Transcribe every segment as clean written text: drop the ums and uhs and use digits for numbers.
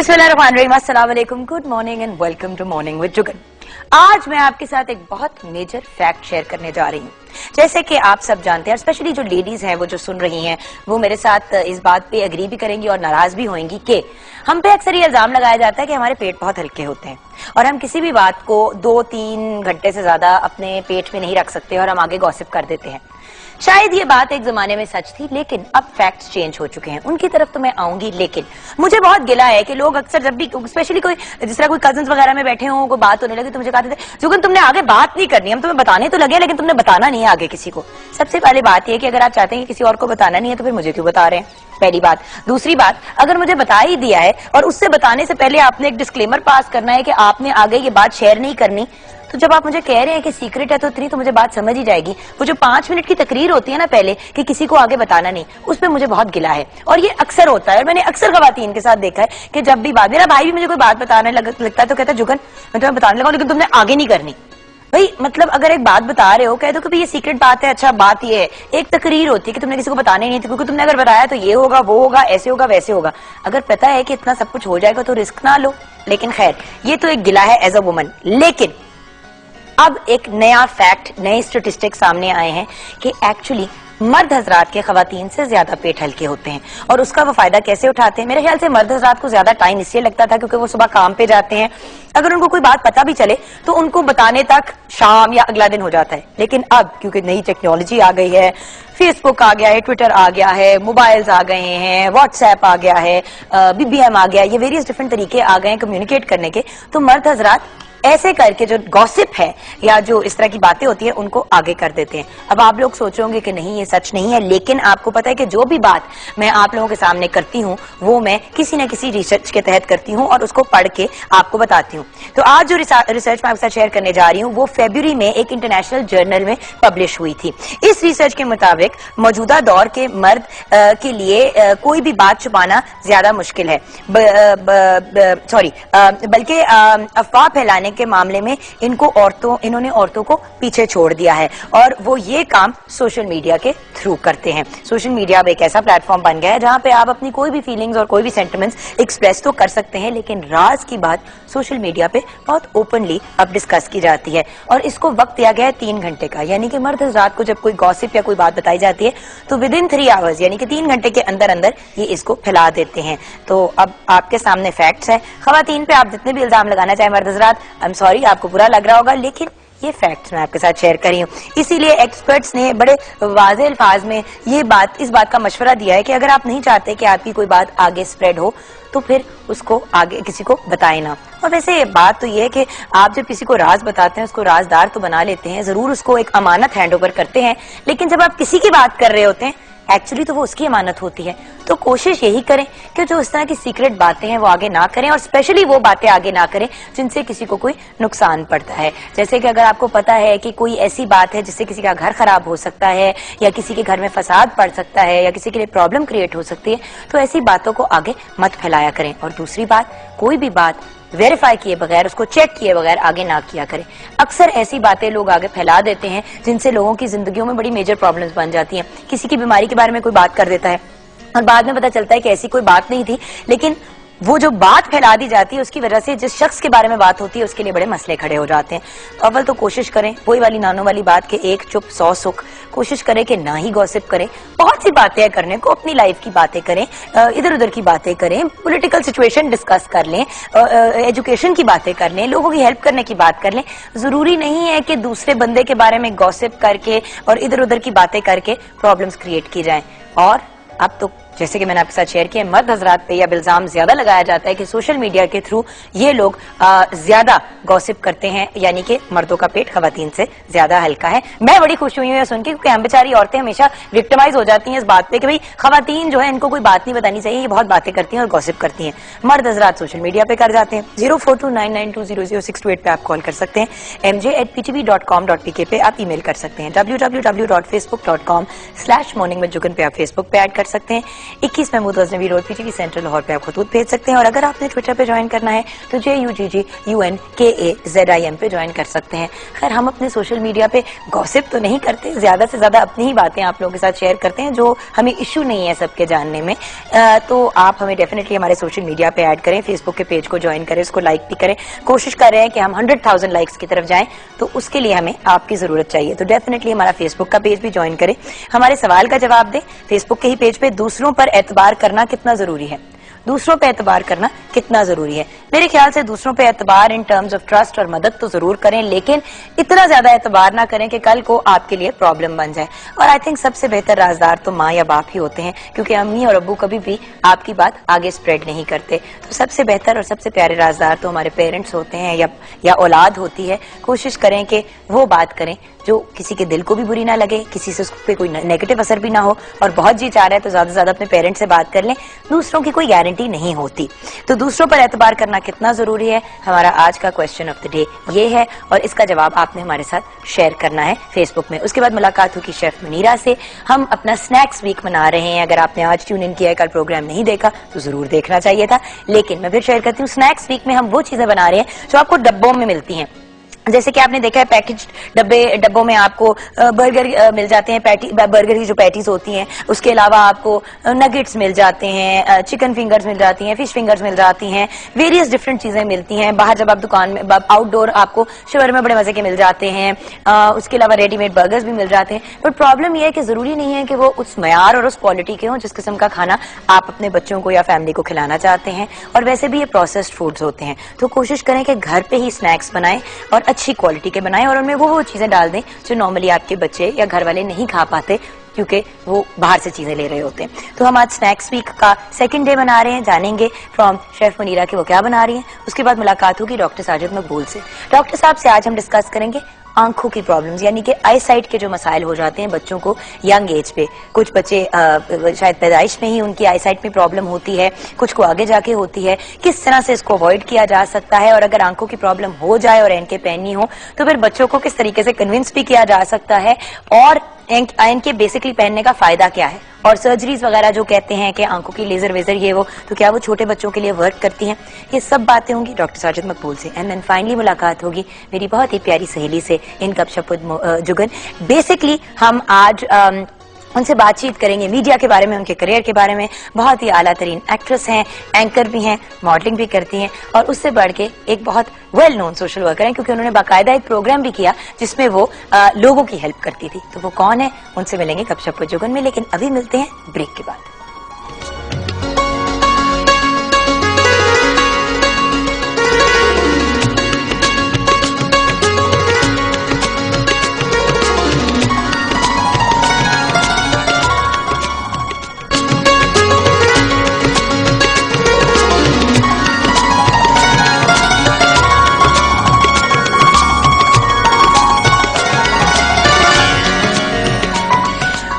बिस्मिल्लाहिर्रहमानिर्रहीम, अस्सलाम वालेकुम, good morning and welcome to morning with Jugan. आज मैं आपके साथ एक बहुत मेजर फैक्ट शेयर करने जा रही हूँ। जैसे कि आप सब जानते हैं, स्पेशली जो लेडीज हैं वो जो सुन रही हैं वो मेरे साथ इस बात पे एग्री भी करेंगी और नाराज भी होंगी कि हम पे अक्सर ये इल्जाम लगाया जाता है कि हमारे पेट बहुत हल्के होते हैं और हम किसी भी बात को 2-3 घंटे से ज्यादा अपने पेट में नहीं रख सकते और हम आगे गॉसिप कर देते हैं। शायद ये बात एक जमाने में सच थी, लेकिन अब फैक्ट्स चेंज हो चुके हैं। उनकी तरफ तो मैं आऊंगी, लेकिन मुझे बहुत गिला है कि लोग अक्सर जब भी, स्पेशली कोई जिस तरह कोई कजन्स वगैरह में बैठे हों, कोई बात होने लगे तो मुझे कहते थे जुगन तुमने आगे बात नहीं करनी, हम तुम्हें बताने तो लगे लेकिन तुमने बताना नहीं है आगे किसी को। सबसे पहले बात यह कि अगर आप चाहते हैं कि किसी और को बताना नहीं है तो फिर मुझे क्यों बता रहे हैं, पहली बात। दूसरी बात, अगर मुझे बता ही दिया है और उससे बताने से पहले आपने एक डिस्क्लेमर पास करना है कि आपने आगे ये बात शेयर नहीं करनी, तो जब आप मुझे कह रहे हैं कि सीक्रेट है तो इतनी तो मुझे बात समझ ही जाएगी। वो जो 5 मिनट की तकरीर होती है ना पहले कि किसी को आगे बताना नहीं, उस पर मुझे बहुत गिला है और ये अक्सर होता है। और मैंने अक्सर खवातीन के साथ देखा है कि जब भी बात, मेरा भाई भी मुझे कोई बात बताने लगता है तो कहता है जुगन मैं तुम्हें बताने लगा लेकिन तुमने आगे नहीं करनी। भाई मतलब अगर एक बात बता रहे हो कह दो कि भाई ये सीक्रेट बात है, अच्छा बात ये है। एक तकरीर होती है कि तुमने किसी को बताने नहीं थी, क्योंकि तुमने अगर बताया तो ये होगा वो होगा ऐसे होगा वैसे होगा। अगर पता है कि इतना सब कुछ हो जाएगा तो रिस्क ना लो। लेकिन खैर ये तो एक गिला है एज अ वुमन। लेकिन अब एक नया फैक्ट, नए स्टेटिस्टिक्स सामने आए हैं कि एक्चुअली मर्द हजरात के खवातीन से ज्यादा पेट हल्के होते हैं। और उसका वो फायदा कैसे उठाते हैं? मेरे ख्याल से मर्द हजरात को ज्यादा टाइम इसलिए लगता था क्योंकि वो सुबह काम पे जाते हैं, अगर उनको कोई बात पता भी चले तो उनको बताने तक शाम या अगला दिन हो जाता है। लेकिन अब क्योंकि नई टेक्नोलॉजी आ गई है, फेसबुक आ गया है, ट्विटर आ गया है, मोबाइल्स आ गए हैं, व्हाट्सएप आ गया है, BBM आ गया, ये वेरियस डिफरेंट तरीके आ गए हैं कम्युनिकेट करने के, तो मर्द हजरात ऐसे करके जो गॉसिप है या जो इस तरह की बातें होती है उनको आगे कर देते हैं। अब आप लोग सोचोगे कि नहीं ये सच नहीं है, लेकिन आपको पता है कि जो भी बात मैं आप लोगों के सामने करती हूँ वो मैं किसी न किसी रिसर्च के तहत करती हूँ और उसको पढ़ के आपको बताती हूँ। तो आज जो रिसर्च मैं आपके साथ शेयर करने जा रही हूँ वो फरवरी में एक इंटरनेशनल जर्नल में पब्लिश हुई थी। इस रिसर्च के मुताबिक मौजूदा दौर के मर्द के लिए कोई भी बात छुपाना ज्यादा मुश्किल है, बल्कि अफवाह फैलाने के मामले में इन्होंने औरतों को पीछे छोड़ दिया है और वो ये काम सोशल मीडिया के थ्रू करते हैं। सोशल मीडिया अब एक ऐसा प्लेटफॉर्म बन गया है जहां पे आप अपनी कोई भी फीलिंग्स और कोई भी सेंटिमेंट्स एक्सप्रेस तो कर सकते हैं, लेकिन राज की बात सोशल मीडिया पे बहुत ओपनली अब डिस्कस की जाती है। और इसको वक्त दिया गया है 3 घंटे का, यानी कि मर्द हज़रात को जब कोई गॉसिप या कोई बात बताई जाती है तो विद इन 3 आवर्स यानी कि 3 घंटे के अंदर अंदर ये इसको फैला देते हैं। तो अब आपके सामने फैक्ट्स है। खवातीन पे आप जितने भी इल्जाम लगाना चाहे मर्द हज़रात, आई एम सॉरी, आपको बुरा लग रहा होगा, लेकिन ये फैक्ट्स मैं आपके साथ शेयर कर रही हूँ। इसीलिए एक्सपर्ट्स ने बड़े वाज़ेह अल्फाज में इस बात का मशवरा दिया है कि अगर आप नहीं चाहते कि आपकी कोई बात आगे स्प्रेड हो तो फिर उसको आगे किसी को बताए ना। और वैसे बात तो ये है कि आप जब किसी को राज बताते हैं उसको राजदार तो बना लेते हैं, जरूर उसको एक अमानत हैंड ओवर करते हैं, लेकिन जब आप किसी की बात कर रहे होते हैं एक्चुअली तो वो उसकी अमानत होती है। तो कोशिश यही करें कि जो इस तरह की सीक्रेट बातें हैं वो आगे ना करें, और स्पेशली वो बातें आगे ना करें जिनसे किसी को कोई नुकसान पड़ता है। जैसे कि अगर आपको पता है कि कोई ऐसी बात है जिससे किसी का घर खराब हो सकता है या किसी के घर में फसाद पड़ सकता है या किसी के लिए प्रॉब्लम क्रिएट हो सकती है, तो ऐसी बातों को आगे मत फैलाया करें। और दूसरी बात, कोई भी बात वेरीफाई किए बगैर, उसको चेक किए बगैर आगे ना किया करें। अक्सर ऐसी बातें लोग आगे फैला देते हैं जिनसे लोगों की जिंदगियों में बड़ी मेजर प्रॉब्लम्स बन जाती हैं। किसी की बीमारी के बारे में कोई बात कर देता है और बाद में पता चलता है कि ऐसी कोई बात नहीं थी, लेकिन वो जो बात फैला दी जाती है उसकी वजह से जिस शख्स के बारे में बात होती है उसके लिए बड़े मसले खड़े हो जाते हैं। तो अव्वल तो कोशिश करें, वही वाली नानों वाली बात के 1 चुप 100 सुख, कोशिश करें कि ना ही गॉसिप करें। बहुत सी बातें करने को, अपनी लाइफ की बातें करें, इधर उधर की बातें करें, पॉलिटिकल सिचुएशन डिस्कस कर लें, एजुकेशन की बातें कर लें, लोगों की हेल्प करने की बात कर लें। जरूरी नहीं है कि दूसरे बंदे के बारे में गॉसिप करके और इधर उधर की बातें करके प्रॉब्लम्स क्रिएट की जाएं। और अब तो जैसे कि मैंने आपके साथ शेयर किया, मर्द हजरात पे यह इल्जाम ज्यादा लगाया जाता है कि सोशल मीडिया के थ्रू ये लोग ज्यादा गॉसिप करते हैं, यानी कि मर्दों का पेट खवातीन से ज्यादा हल्का है। मैं बड़ी खुश हुई हूँ सुन के, क्योंकि हम बेचारी औरतें हमेशा विक्टिमाइज हो जाती हैं इस बात पे कि भाई खवातीन जो है इनको कोई बात नहीं बतानी चाहिए, ये बहुत बातें करती हैं और गॉसिप करती हैं। मर्द हजरात सोशल मीडिया पे कर जाते हैं। 042992000628 पे आप कॉल कर सकते हैं, mj@ptv.com.pk पे आप ईमेल कर सकते हैं, www.facebook.com/morningwithjugan पे आप फेसबुक पे ऐड कर सकते हैं, 21 Mahmood Ghaznavi road, PTV central Lahore पे आप खतूत भेज सकते हैं। और अगर आपने ट्विटर पे ज्वाइन करना है तो JUGGUNKAZIM पे ज्वाइन कर सकते हैं। खैर, हम अपने सोशल मीडिया पे गॉसिप तो नहीं करते, ज्यादा से ज्यादा अपनी ही बातें आप लोगों के साथ शेयर करते हैं जो हमें इशू नहीं है सबके जानने में। तो आप हमें डेफिनेटली हमारे सोशल मीडिया पे ऐड करें, फेसबुक के पेज को ज्वाइन करें, उसको लाइक भी करें। कोशिश कर रहे हैं कि हम 100,000 लाइक्स की तरफ जाएं, तो उसके लिए हमें आपकी जरूरत चाहिए। तो डेफिनेटली हमारा फेसबुक का पेज भी ज्वाइन करें, हमारे सवाल का जवाब दें फेसबुक के ही पेज पे। दूसरों पर एतबार करना कितना जरूरी है? दूसरों पे एतबार करना कितना जरूरी है? मेरे ख्याल से दूसरों पे एतबार इन टर्म्स ऑफ ट्रस्ट और मदद तो जरूर करें, लेकिन इतना ज्यादा एतबार ना करें कि कल को आपके लिए प्रॉब्लम बन जाए। और आई थिंक सबसे बेहतर राजदार तो माँ या बाप ही होते हैं, क्योंकि अम्मी और अब्बू कभी भी आपकी बात आगे स्प्रेड नहीं करते। तो सबसे बेहतर और सबसे प्यारे राजदार तो हमारे पेरेंट्स होते हैं या औलाद होती है। कोशिश करें कि वो बात करें जो किसी के दिल को भी बुरी ना लगे, किसी से उस पे कोई नेगेटिव असर भी ना हो। और बहुत जी चाह रहा है तो ज्यादा से ज्यादा अपने पेरेंट्स से बात कर लें। दूसरों की कोई गारंटी नहीं होती, तो दूसरों पर एतबार करना कितना जरूरी है, हमारा आज का क्वेश्चन ऑफ द डे ये है। और इसका जवाब आपने हमारे साथ शेयर करना है फेसबुक में। उसके बाद मुलाकात होगी शेफ मुनीरा से। हम अपना स्नैक्स वीक मना रहे हैं। अगर आपने आज ट्यून इन किया है, कल प्रोग्राम नहीं देखा तो जरूर देखना चाहिए था, लेकिन मैं फिर शेयर करती हूँ। स्नैक्स वीक में हम वो चीजें बना रहे हैं जो आपको डब्बों में मिलती हैं। जैसे कि आपने देखा है पैकेज डब्बों में आपको बर्गर मिल जाते हैं, बर्गर की जो पैटीज होती हैं। उसके अलावा आपको नगेट्स मिल जाते हैं, चिकन फिंगर्स मिल जाती हैं, फिश फिंगर्स मिल जाती हैं, वेरियस डिफरेंट चीजें मिलती हैं। बाहर जब आप दुकान में आउटडोर आपको शवरमा बड़े मजे के मिल जाते हैं। उसके अलावा रेडीमेड बर्गर्स भी मिल जाते हैं। बट प्रॉब्लम यह है कि जरूरी नहीं है कि वो उस मयार और उस क्वालिटी के हों जिस किस्म का खाना आप अपने बच्चों को या फैमिली को खिलाना चाहते हैं। और वैसे भी ये प्रोसेस्ड फूड्स होते हैं, तो कोशिश करें कि घर पे ही स्नैक्स बनाएं और अच्छी क्वालिटी के बनाएं, और उनमें वो चीजें डाल दें जो नॉर्मली आपके बच्चे या घर वाले नहीं खा पाते, क्योंकि वो बाहर से चीजें ले रहे होते हैं। तो हम आज स्नैक्स वीक का सेकंड डे बना रहे हैं। जानेंगे फ्रॉम शेफ मुनीरा कि वो क्या बना रही हैं। उसके बाद मुलाकात होगी डॉक्टर साजिद मकबूल से। डॉक्टर साहब से आज हम डिस्कस करेंगे आंखों की प्रॉब्लम्स, यानी कि आई साइट के जो मसाइल हो जाते हैं बच्चों को यंग एज पे। कुछ बच्चे शायद पैदाइश में ही उनकी आई साइट में प्रॉब्लम होती है, कुछ को आगे जाके होती है। किस तरह से इसको अवॉइड किया जा सकता है, और अगर आंखों की प्रॉब्लम हो जाए और इनके पैनी हो तो फिर बच्चों को किस तरीके से कन्विंस भी किया जा सकता है, और इनके बेसिकली पहनने का फायदा क्या है। और सर्जरीज वगैरह जो कहते हैं कि आंखों की लेजर वेजर ये वो, तो क्या वो छोटे बच्चों के लिए वर्क करती हैं? ये सब बातें होंगी डॉक्टर साजिद मकबूल से। एंड देन फाइनली मुलाकात होगी मेरी बहुत ही प्यारी सहेली से इन गपशप जुगन। बेसिकली हम आज उनसे बातचीत करेंगे मीडिया के बारे में, उनके करियर के बारे में। बहुत ही आला तरीन एक्ट्रेस हैं, एंकर भी हैं, मॉडलिंग भी करती हैं, और उससे बढ़ के एक बहुत वेल नोन सोशल वर्कर हैं, क्योंकि उन्होंने बाकायदा एक प्रोग्राम भी किया जिसमें वो लोगों की हेल्प करती थी। तो वो कौन है, उनसे मिलेंगे गपशप जुगन में, लेकिन अभी मिलते हैं ब्रेक के बाद।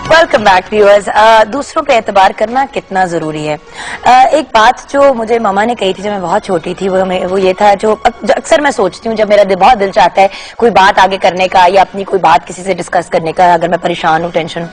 Welcome back viewers. दूसरों पे एतबार करना कितना जरूरी है। एक बात जो मुझे मामा ने कही थी जब मैं बहुत छोटी थी, वो ये था, जो अक्सर मैं सोचती हूँ जब मेरा बहुत दिल चाहता है कोई बात आगे करने का या अपनी कोई बात किसी से डिस्कस करने का, अगर मैं परेशान हूँ, टेंशन हूँ।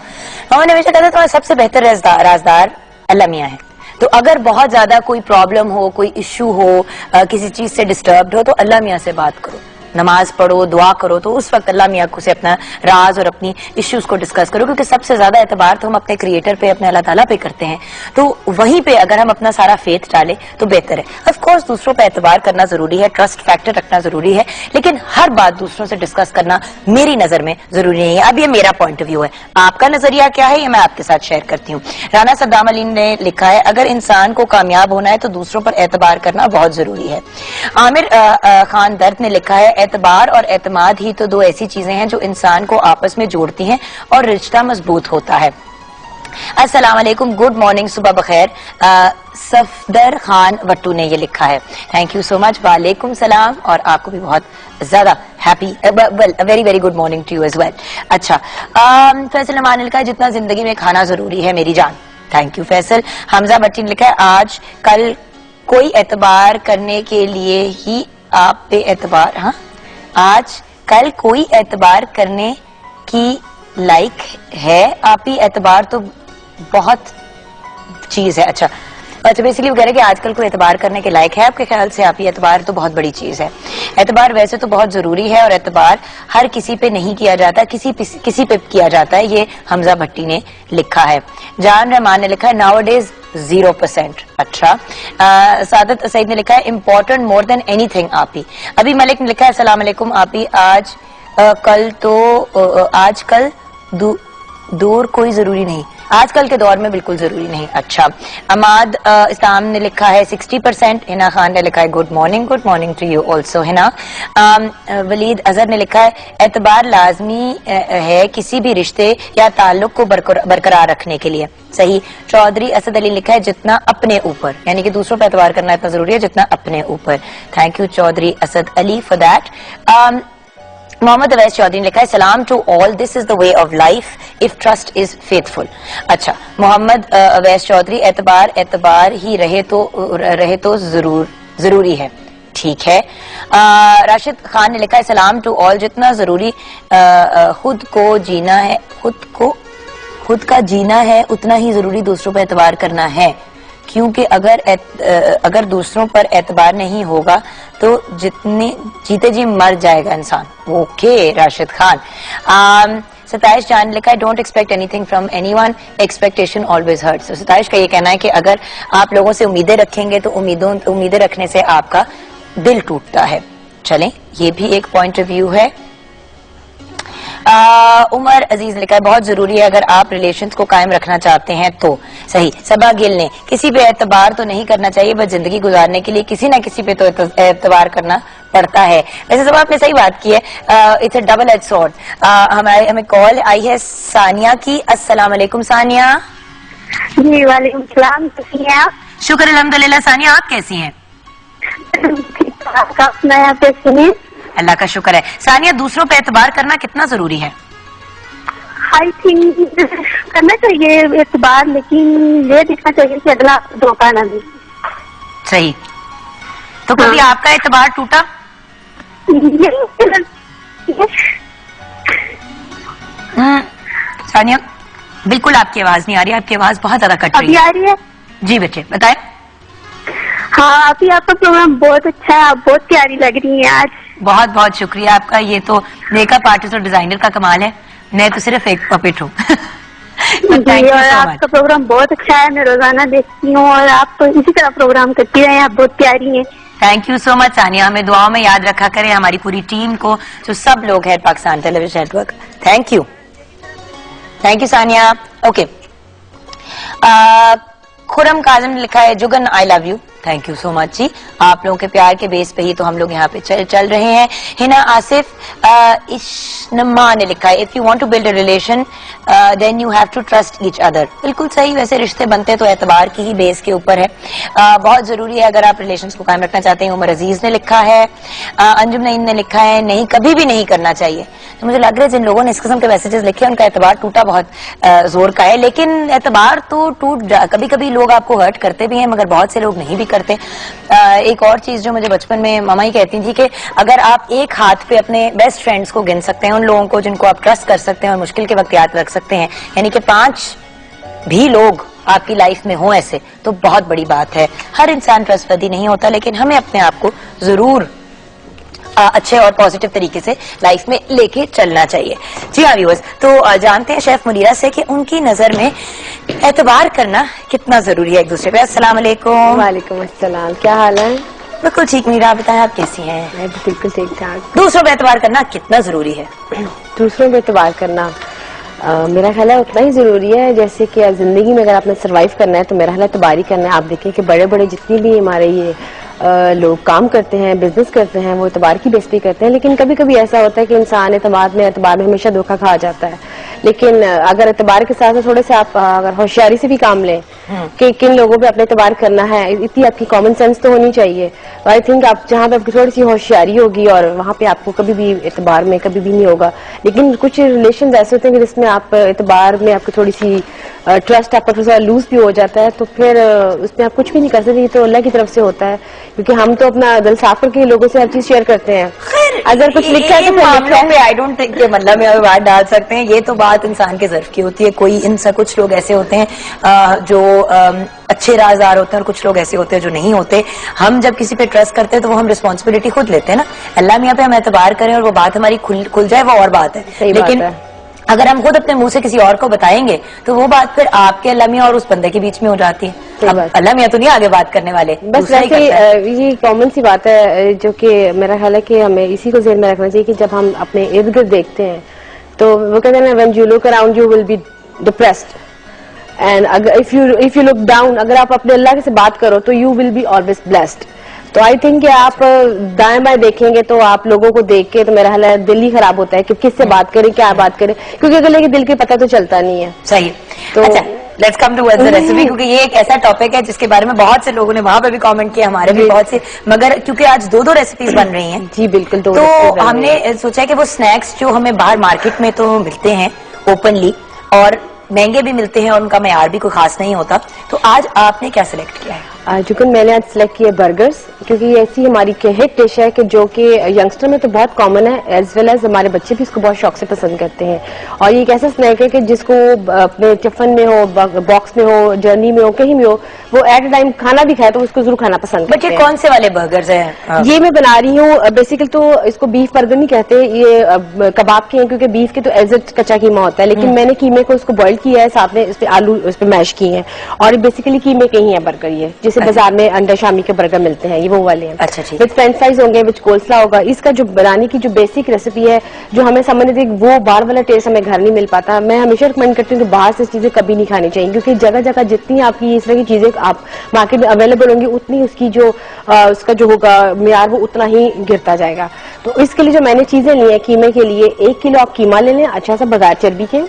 मामा ने हमेशा कहा था तुम्हारा सबसे बेहतर राजदार अल्लाह मियां है। तो अगर बहुत ज्यादा कोई प्रॉब्लम हो, कोई इश्यू हो, किसी चीज से डिस्टर्ब्ड हो, तो अल्लाह मियां से बात करो, नमाज पढ़ो, दुआ करो। तो उस वक्त अल्लाह मियां से अपना राज और अपनी इश्यूज को डिस्कस करो, क्योंकि सबसे ज्यादा एतबार तो हम अपने क्रिएटर पे, अपने अल्लाह ताला पे करते हैं। तो वहीं पे अगर हम अपना सारा फेथ डालें तो बेहतर है। ऑफ कोर्स दूसरों पे एतबार करना जरूरी है, ट्रस्ट फैक्टर रखना जरूरी है, लेकिन हर बात दूसरों से डिस्कस करना मेरी नजर में जरूरी नहीं है। अब ये मेरा पॉइंट ऑफ व्यू है, आपका नजरिया क्या है ये मैं आपके साथ शेयर करती हूँ। राना सद्दाम अली ने लिखा है, अगर इंसान को कामयाब होना है तो दूसरों पर एतबार करना बहुत जरूरी है। आमिर खान दर्द ने लिखा है, एतबार और एतमाद ही तो दो ऐसी चीजें हैं जो इंसान को आपस में जोड़ती हैं और रिश्ता मजबूत होता है। अस्सलाम वालेकुम, गुड मॉर्निंग, सुबह बखैर। सफदर खान वट्टू ने ये लिखा है, थैंक यू सो मच। वालेकुम सलाम, और आपको भी बहुत ज्यादा happy, well very very good morning to you as well. अच्छा, फैसल अमान ने लिखा है, जितना जिंदगी में खाना जरूरी है मेरी जान। Thank you Faisal. हमजा भट्टी ने लिखा है, आज कल कोई एतबार करने के लिए ही आप पे एतबार, हाँ, आज कल कोई एतबार करने की लाइक है, आप ही एतबार तो बहुत चीज है। अच्छा बेसिकली वो कह रहे हैं कि आजकल को एतबार करने के लायक है आपके ख्याल से? आप, ये एतबार तो बहुत बड़ी चीज है। एतबार वैसे तो बहुत जरूरी है और एतबार हर किसी पे नहीं किया जाता, किसी पे किया जाता है। ये हमजा भट्टी ने लिखा है। जान रहमान ने लिखा है नाउ डेज 0%। अच्छा सादत सईद ने लिखा है इम्पोर्टेंट मोर देन एनीथिंग आपी। अभी मलिक ने लिखा है अस्सलाम वालेकुम आपी, आजकल दूर कोई जरूरी नहीं, आजकल के दौर में बिल्कुल जरूरी नहीं। अच्छा अमाद इस्लाम ने लिखा है 60%। हिना खान ने लिखा है good morning to you also Hina. Waleed Azhar ने लिखा है एतबार लाजमी है किसी भी रिश्ते या ताल्लुक को बरकरार रखने के लिए। सही। चौधरी असद अली लिखा है जितना अपने ऊपर, यानी कि दूसरों पर एतबार करना इतना जरूरी है जितना अपने ऊपर। Thank you Chaudhry Asad Ali for that. Mohammad Awais Chaudhry ने लिखा है सलाम to all, this is the way of life if trust is faithful. अच्छा मोहम्मद अवैस चौधरी एतबार ही रहे तो जरूरी है। ठीक है। राशिद खान ने लिखा है सलाम टू ऑल, जितना जरूरी खुद का जीना है उतना ही जरूरी दूसरों पर एतबार करना है, क्योंकि अगर दूसरों पर एतबार नहीं होगा तो जितने जीते जी मर जाएगा इंसान। ओके राशिद खान। सताइश जान ने लिखा है don't expect anything from anyone, expectation always hurts. Sataish का ये कहना है कि अगर आप लोगों से उम्मीदें रखेंगे तो उम्मीदें रखने से आपका दिल टूटता है। चलें, ये भी एक पॉइंट ऑफ व्यू है। उमर अजीज ने लिखा है बहुत जरूरी है अगर आप रिलेशंस को कायम रखना चाहते हैं तो। सही। सबा गिल ने किसी पे एतबार तो नहीं करना चाहिए, बस जिंदगी गुजारने के लिए किसी ना किसी पे तो एतबार करना पड़ता है। वैसे सब आपने सही बात की है, it's a double edge sword. हमें कॉल आई है सानिया की। अस्सलाम वालेकुम सानिया। जी वालेकुम सलाम, कैसी हैं आप? शुक्र अल्हम्दुलिल्लाह। सानिया आप कैसी हैं? अल्लाह का शुक्र है। सानिया दूसरों पे एतबार करना कितना जरूरी है? आई थिंक करना चाहिए एतबार, लेकिन ये देखना चाहिए कि अगला धोखा ना दे। सही। तो कभी आपका एतबार टूटा? सानिया बिल्कुल आपकी आवाज नहीं आ रही, आपकी आवाज बहुत ज्यादा कट रही है। अभी आ रही है? जी बच्चे बताएं। हाँ अभी आपका प्रोग्राम बहुत अच्छा है, आप बहुत प्यारी लग रही हैं आज। बहुत बहुत शुक्रिया आपका। ये तो मेकअप आर्टिस्ट और डिजाइनर का कमाल है, मैं तो सिर्फ एक पपेट हूँ। आपका प्रोग्राम बहुत अच्छा है, मैं रोजाना देखती हूँ और आप इसी तरह प्रोग्राम करती रहे, आप बहुत प्यारी हैं। Thank you so much Sania. हमें दुआओं में याद रखा करें, हमारी पूरी टीम को, जो सब लोग हैं Pakistan television network. Thank you Sania. Okay. Khurram Kazim ने लिखा है Jugan I love you. Thank you so much जी। आप लोगों के प्यार के बेस पे ही तो हम लोग यहाँ पे चल रहे हैं। हिना आसिफ इश्नमा ने लिखा है if you want to build a relation then you have to trust each other. बिल्कुल सही। वैसे रिश्ते बनते तो एतबार की ही बेस के ऊपर है। बहुत जरूरी है अगर आप रिलेशंस को कायम रखना चाहते हैं। उमर अजीज ने लिखा है। अंजुम नईम ने लिखा है नहीं कभी भी नहीं करना चाहिए। तो मुझे लग रहा है जिन लोगों ने इस किस्म के मैसेजेस लिखे उनका एतबार टूटा बहुत जोर का है, लेकिन एतबार तो कभी कभी लोग आपको हर्ट करते भी हैं मगर बहुत से लोग नहीं भी करते। एक और चीज जो मुझे बचपन में मामा ही कहती थी कि अगर आप एक हाथ पे अपने बेस्ट फ्रेंड्स को गिन सकते हैं, उन लोगों को जिनको आप ट्रस्ट कर सकते हैं और मुश्किल के वक्त याद रख सकते हैं, यानी कि 5 भी लोग आपकी लाइफ में हो ऐसे, तो बहुत बड़ी बात है। हर इंसान ट्रस्टवर्दी नहीं होता, लेकिन हमें अपने आप को जरूर अच्छे और पॉजिटिव तरीके से लाइफ में लेके चलना चाहिए। जी हाँ व्यूअर्स, तो जानते हैं शेफ मुनीरा से कि उनकी नजर में एतबार करना कितना जरूरी है एक दूसरे पे। अस्सलाम वालेकुम। वालेकुम अस्सलाम, क्या हाल है? बिल्कुल ठीक मुनीरा, आप बताएं आप कैसी हैं? मैं भी बिल्कुल ठीक ठाक। दूसरों पे एतबार करना कितना जरूरी है? दूसरों पे एतबार करना मेरा ख्याल है उतना ही जरूरी है जैसे कि जिंदगी में अगर आपने सरवाइव करना है तो मेरा ख्याल है एतबार ही करना है। आप देखें कि बड़े बड़े जितनी भी हमारे ये लोग काम करते हैं, बिजनेस करते हैं, वो एतबार की बेस पे करते हैं, लेकिन कभी कभी ऐसा होता है कि इंसान एतबार में हमेशा धोखा खा जाता है। लेकिन अगर एतबार के साथ थोड़े से आप अगर होशियारी से भी काम लें कि किन लोगों पे अपने एतबार करना है, इतनी आपकी कॉमन सेंस तो होनी चाहिए। आई थिंक आप जहाँ पे आपकी थोड़ी सी होशियारी होगी और वहाँ पे आपको कभी भी एतबार में कभी भी नहीं होगा। लेकिन कुछ रिलेशन ऐसे होते हैं जिसमें आप एतबार में आपकी थोड़ी सी ट्रस्ट आपका थोड़ा सा लूज भी हो जाता है, तो फिर उसमें आप कुछ भी नहीं कर सकते। ये तो अल्लाह की तरफ से होता है, क्योंकि हम तो अपना दिल साफ करके लोगों से हर चीज शेयर करते हैं। मगर अगर कुछ लिखा है तो मामलों पे आई डोंट थिंक मतलब ये बात डाल सकते हैं। ये तो बात इंसान के ज़र्फ की होती है। कोई इनसे कुछ लोग ऐसे होते हैं जो अच्छे राजदार होते हैं और कुछ लोग ऐसे होते हैं जो नहीं होते। हम जब किसी पे ट्रस्ट करते हैं तो वो हम रिस्पॉन्सिबिलिटी खुद लेते हैं ना। अल्लाह मियां पे हम एतबार करें और वो बात हमारी खुल जाए वो और बात है, लेकिन अगर हम खुद अपने मुंह से किसी और को बताएंगे तो वो बात फिर आपके अल्लाह मियां और उस बंदे के बीच में हो जाती है। अल्लाह मियां तो नहीं आगे बात करने वाले, बस वैसे ये कॉमन सी बात है जो कि मेरा ख्याल है कि हमें इसी को ज़हन में रखना चाहिए कि जब हम अपने इर्द गिर्द देखते हैं तो वो कहते हैं ना, when you look around you will be depressed, and अगर इफ यू लुक डाउन, अगर आप अपने अल्लाह से बात करो तो you will be always blessed. तो आई थिंक कि आप दाएं बाएं देखेंगे तो आप लोगों को देख के तो मेरा हाल है दिल ही खराब होता है कि किससे बात करें, क्या बात करें, क्योंकि अगले के दिल के पता तो चलता नहीं है। सही। तो अच्छा, let's come to the recipe, क्योंकि ये एक ऐसा टॉपिक है जिसके बारे में बहुत से लोगों ने वहां पे भी कमेंट किया, हमारे भी बहुत से, मगर क्योंकि आज दो रेसिपीज बन रही हैं। जी बिल्कुल। तो हमने सोचा कि वो स्नैक्स जो हमें बाहर मार्केट में तो मिलते हैं ओपनली और महंगे भी मिलते हैं और उनका मयार भी कोई खास नहीं होता, तो आज आपने क्या सिलेक्ट किया है? चूंकि मैंने आज सिलेक्ट किया बर्गर्स, क्योंकि ये ऐसी हमारी हिट डिश है कि जो कि यंगस्टर में तो बहुत कॉमन है, एज वेल एज हमारे बच्चे भी इसको बहुत शौक से पसंद करते हैं। और ये एक ऐसा स्नैक है कि जिसको अपने टिफिन में हो, बॉक्स में हो, जर्नी में हो, कहीं भी हो, वो एट अ टाइम खाना भी खाए तो उसको जरूर खाना पसंद करते हैं। बच्चे कौन से वाले बर्गर्स हैं? ये मैं बना रही हूँ, बेसिकली तो इसको बीफ बर्गर नहीं कहते, ये कबाब के हैं, क्योंकि बीफ के तो एज इट कच्चा कीमा होता है, लेकिन मैंने कीमे को उसको बॉइल किया है, साथ में इस पे आलू उस पे मैश किए हैं, और बेसिकली कीमे के ही है बर्गर ये, जिसे बाजार में अंडा शामी के बर्गर मिलते हैं, ये वो वाले हैं। अच्छा ठीक। विद फ्रेंच फ्राइज होंगे, विद कोल्सला होगा। इसका जो बनाने की जो बेसिक रेसिपी है, जो हमें समझ नहीं, वो बाहर वाला टेस्ट हमें घर नहीं मिल पाता। मैं हमेशा रिकमेंड करती हूँ कि बाहर से चीजें कभी नहीं खानी चाहिए, क्योंकि जगह जगह जितनी आपकी इस तरह की चीजें आप मार्केट में अवेलेबल होंगी, उतनी उसकी जो उसका जो होगा मेयार वो उतना ही गिरता जाएगा। तो इसके लिए जो मैंने चीजें ली है कीमे के लिए, 1 किलो आप कीमा ले लें अच्छा सा बगैर चर्बी के,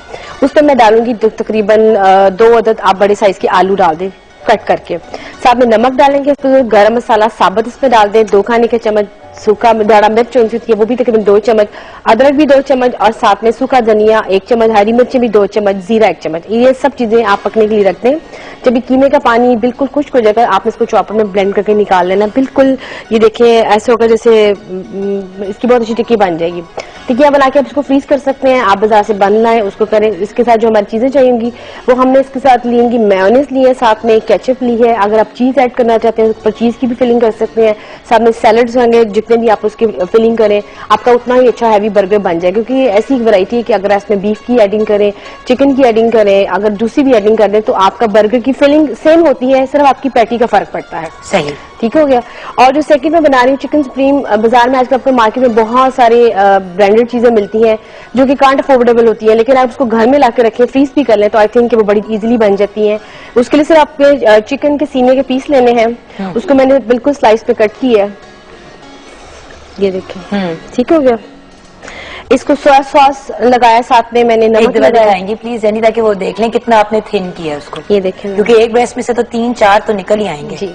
उस पर मैं डालूंगी तकरीबन 2 अदद आप बड़े साइज के आलू डाल दें कट करके, साथ में नमक डालेंगे, फिर गरम मसाला साबुत इसमें डाल दें, 2 खाने के चम्मच सूखा दाड़ा मिर्च होती है वो भी तकरीबन 2 चम्मच, अदरक भी 2 चम्मच, और साथ में सूखा धनिया 1 चम्मच, हरी मिर्ची भी 2 चम्मच, जीरा 1 चम्मच। ये सब चीजें आप पकने के लिए रख दें। जब कीमे का पानी बिल्कुल खुश्क हो जाएगा, आप इसको चॉपर में ब्लेंड करके निकाल लेना। बिल्कुल ये देखें ऐसे होगा जैसे इसकी बहुत अच्छी टिक्की बन जाएगी। टिक्कियां बना के आप इसको फ्रीज कर सकते हैं, आप बाजार से बन लाएं, उसको करें। इसके साथ जो हमारी चीजें चाहिए वो हमने इसके साथ लेंगी, मेयोनीज ली है, साथ में केचप ली है, अगर आप चीज ऐड करना चाहते हैं उस पर चीज की भी फिलिंग कर सकते हैं, साथ में सैलड्स होंगे, जितने भी आप उसकी फिलिंग करें आपका उतना ही अच्छा हैवी बर्गर बन जाए। क्योंकि ऐसी एक वैरायटी है कि अगर इसमें बीफ की एडिंग करें, चिकन की एडिंग करें, अगर दूसरी भी एडिंग कर दें तो आपका बर्गर की फिलिंग सेम होती है, सिर्फ आपकी पैटी का फर्क पड़ता है। सही, ठीक हो गया। और जो सेकंड में बना रही हूँ चिकन सुप्रीम, बाजार में आजकल आपको मार्केट में बहुत सारे ब्रांडेड चीजें मिलती हैं जो कि कांट अफोर्डेबल होती है, लेकिन आप उसको घर में लाके रखें, फ्रीज भी कर लें तो आई थिंक वो बड़ी इजीली बन जाती हैं। उसके लिए सिर्फ आपके चिकन के सीने के पीस लेने हैं, उसको मैंने बिल्कुल स्लाइस पे कट की है, ये देखें, ठीक हो गया। इसको सोया सॉस लगाया, साथ में मैंने नमक लगाएंगी प्लीज यानी, ताकि वो देख लें कितना आपने थिन किया है उसको। ये देखें, क्योंकि एक ब्रेस्ट में से तो 3-4 तो निकल ही आएंगे। जी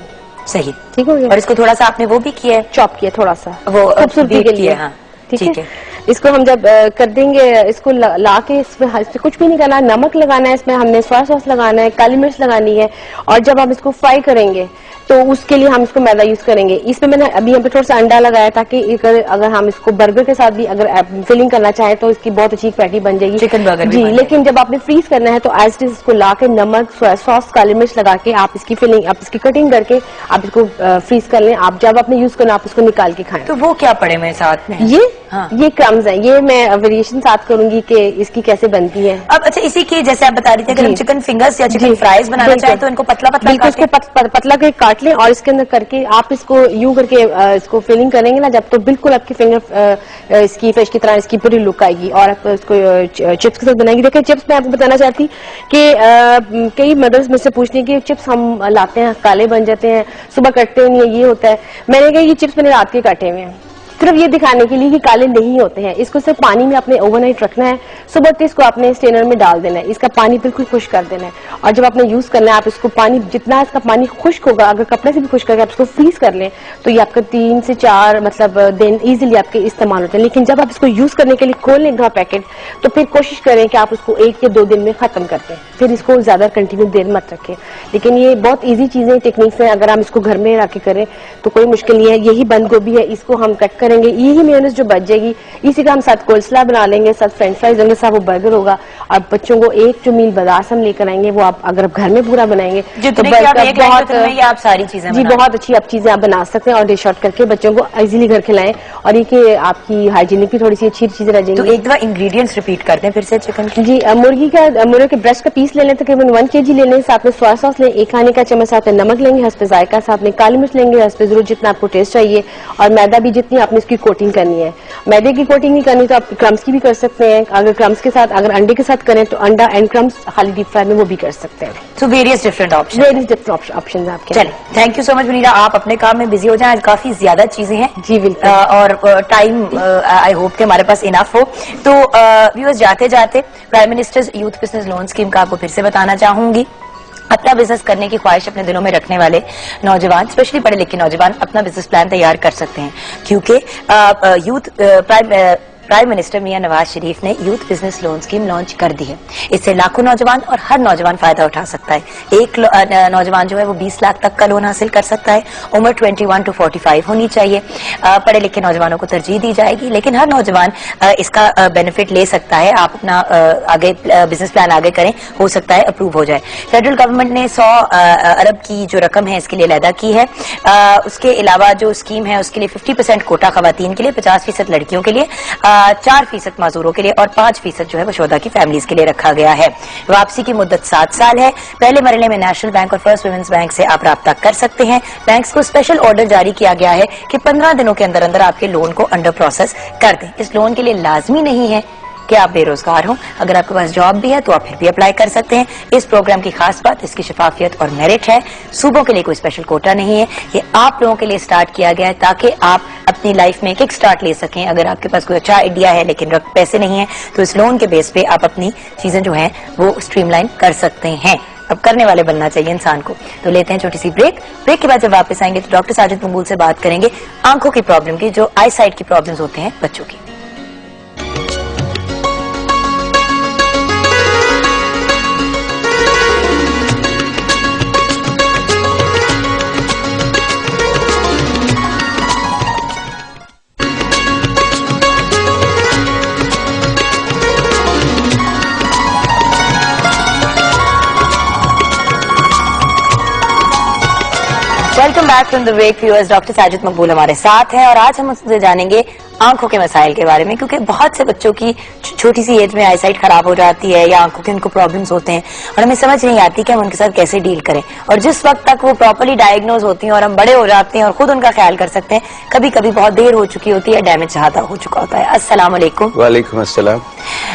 सही, ठीक हो गया। और इसको थोड़ा सा आपने वो भी किया है, चॉप किया थोड़ा सा, वो खूबसूरती के लिए। हाँ ठीक है। इसको हम जब कर देंगे, इसको ला के इसमें कुछ भी नहीं करना, नमक लगाना है, इसमें हमने सोया सॉस लगाना है, काली मिर्च लगानी है, और जब हम इसको फ्राई करेंगे तो उसके लिए हम इसको मैदा यूज करेंगे। इसमें मैंने अभी यहाँ पे थोड़ा सा अंडा लगाया ताकि अगर हम इसको बर्गर के साथ भी अगर फिलिंग करना चाहें तो इसकी बहुत अच्छी पैटी बन जाएगी, चिकन बर्गर जी। लेकिन जब आपने फ्रीज करना है तो एज इट इज इसको ला के नमक, सोया सॉस, काली मिर्च लगा के आप इसकी फिलिंग, आप इसकी कटिंग करके आप इसको फ्रीज कर लें। आप जब आपने यूज करना आप इसको निकाल के खाएं। तो वो क्या पड़े मेरे साथ में? ये क्रम्स है, ये मैं वेरिएशन साथ करूंगी कि इसकी कैसे बनती है। अब अच्छा, इसी की जैसे आप बता रही थी, अगर हम चिकन फिंगर्स या चिकन फ्राइज बनाना चाहें तो इनको पतला पतला काट लें और इसके अंदर करके आप इसको यूं करके इसको फिलिंग करेंगे ना जब, तो बिल्कुल आपकी फिंगर इसकी फिश की तरह इसकी पूरी लुक आएगी। और आप इसको चिप्स के साथ बनाएंगे। देखिए चिप्स मैं आपको बताना चाहती कि कई मदर्स मुझसे पूछती हैं कि चिप्स हम लाते हैं काले बन जाते हैं, सुबह कटते नहीं है, ये होता है। मैंने कहा ये चिप्स मैंने रात के काटे हुए हैं, सिर्फ ये दिखाने के लिए कि काले नहीं होते हैं। इसको सिर्फ पानी में अपने ओवरनाइट रखना है, सुबह तो इसको अपने स्ट्रेनर में डाल देना है, इसका पानी बिल्कुल खुश्क कर देना है। और जब आपने यूज करना है आप इसको पानी जितना इसका पानी खुश्क होगा, अगर कपड़े से भी खुश्क करके आप इसको फ्रीज कर लें तो ये आपका 3 से 4 मतलब दिन इजीली आपके इस्तेमाल होते हैं। लेकिन जब आप इसको यूज करने के लिए खोल लें पूरा पैकेट तो फिर कोशिश करें कि आप उसको 1 या 2 दिन में खत्म कर दें, फिर इसको ज्यादा कंटिन्यू देर मत रखें। लेकिन ये बहुत ईजी चीजें टेक्निक्स हैं, अगर हम इसको घर में रख के करें तो कोई मुश्किल नहीं है। यही बंद गोभी है, इसको हम कट करेंगे, यही मेयोनीज जो बच जाएगी इसी का हम साथ कोल्स्ला बना लेंगे, साथ फ्रेंच फ्राइज होंगे, साथ वो बर्गर होगा। और बच्चों को एक जो मील बाजार से हम लेकर आएंगे वो आप अगर घर में पूरा बनाएंगे तो आप सारी चीजें जी बहुत अच्छी आप चीजें आप बना सकते हैं और डिश आउट करके बच्चों को इजीली घर खिलाएं। और ये कि आपकी हाइजीनिक भी थोड़ी सी अच्छी चीजें रह जाएंगी। तो एक दफा इंग्रेडिएंट्स रिपीट करते हैं फिर से चिकन की। जी मुर्गे के ब्रेस्ट का पीस ले लें, तकरीबन 1 kg ले लें, साथ में सोया सॉस लें, 1 खाने का चम्मच, साथ में नमक लेंगे, हस्बे जायका, साथ में काली मिर्च लेंगे, हस्बे जरूर जितना आपको टेस्ट चाहिए, और मैदा भी जितनी आपने इसकी कोटिंग करनी है। मैदे की कोटिंग नहीं करनी तो आप क्रम्स की भी कर सकते हैं, अगर क्रम्स के साथ अगर अंडे के साथ करें तो अंडा एंड क्रम्स खाली डीप फ्राई में वो भी कर सकते हैं। So various different option option आपके। चलिए thank you so much Munira, आप अपने काम में बिजी हो जाएं, आज काफी ज्यादा चीजें हैं जी बिल्कुल, और टाइम आई होप कि हमारे पास इनफ हो। तो व्यूअर्स जाते जाते prime ministers youth business loan scheme का आपको फिर से बताना चाहूंगी। अपना बिजनेस करने की ख्वाहिश अपने दिलों में रखने वाले नौजवान, स्पेशली पढ़े लिखे नौजवान, अपना बिजनेस प्लान तैयार कर सकते हैं, क्योंकि प्राइम मिनिस्टर मियां नवाज शरीफ ने youth business loan scheme launch कर दी है। इससे लाखों नौजवान और हर नौजवान फायदा उठा सकता है। एक नौजवान जो है वो 20 लाख तक का लोन हासिल कर सकता है। उम्र 21 to 45 होनी चाहिए। पढ़े लिखे नौजवानों को तरजीह दी जाएगी, लेकिन हर नौजवान इसका बेनिफिट ले सकता है। आप अपना आगे बिजनेस प्लान आगे करें, हो सकता है अप्रूव हो जाए। फेडरल गवर्नमेंट ने 100 अरब की जो रकम है इसके लिए लैदा की है। उसके अलावा जो स्कीम है उसके लिए 50% कोटा खवातीन के लिए, 50% लड़कियों के लिए, 4% माजूरों के लिए और 5% जो है वो शोधा की फैमिलीज के लिए रखा गया है। वापसी की मुद्दत 7 साल है। पहले मरहले में नेशनल बैंक और फर्स्ट वुमेन्स बैंक से आप राब्ता कर सकते हैं। बैंक्स को स्पेशल ऑर्डर जारी किया गया है कि 15 दिनों के अंदर अंदर आपके लोन को अंडर प्रोसेस कर दें। इस लोन के लिए लाजमी नहीं है कि आप बेरोजगार हो, अगर आपके पास जॉब भी है तो आप फिर भी अप्लाई कर सकते हैं। इस प्रोग्राम की खास बात इसकी शफाफियत और मेरिट है। सूबों के लिए कोई स्पेशल कोटा नहीं है, ये आप लोगों के लिए स्टार्ट किया गया है ताकि आप अपनी लाइफ में किक स्टार्ट ले सकें। अगर आपके पास कोई अच्छा आइडिया है लेकिन पैसे नहीं है तो इस लोन के बेस पे आप अपनी चीजें जो है वो स्ट्रीमलाइन कर सकते हैं। अब करने वाले बनना चाहिए इंसान को। तो लेते हैं छोटी सी ब्रेक के बाद जब वापस आएंगे तो डॉक्टर साजिद मकबूल से बात करेंगे आंखों की प्रॉब्लम की, जो आई साइट की प्रॉब्लम्स होते हैं बच्चों की। Welcome back from the break viewers. Doctor Sajid Maqbool हमारे साथ हैं और आज हम उनसे जानेंगे आंखों के मसाइल के बारे में, क्योंकि बहुत से बच्चों की छोटी सी एज में आई साइट खराब हो जाती है या आंखों के उनको प्रॉब्लम्स होते हैं और हमें समझ नहीं आती कि हम उनके साथ कैसे डील करें। और जिस वक्त तक वो प्रॉपर्ली डायग्नोज होती हैं और हम बड़े हो जाते हैं और खुद उनका ख्याल कर सकते हैं, कभी कभी बहुत देर हो चुकी होती है, डैमेज ज्यादा हो चुका होता है। अस्सलाम वालेकुम। वालेकुम अस्सलाम।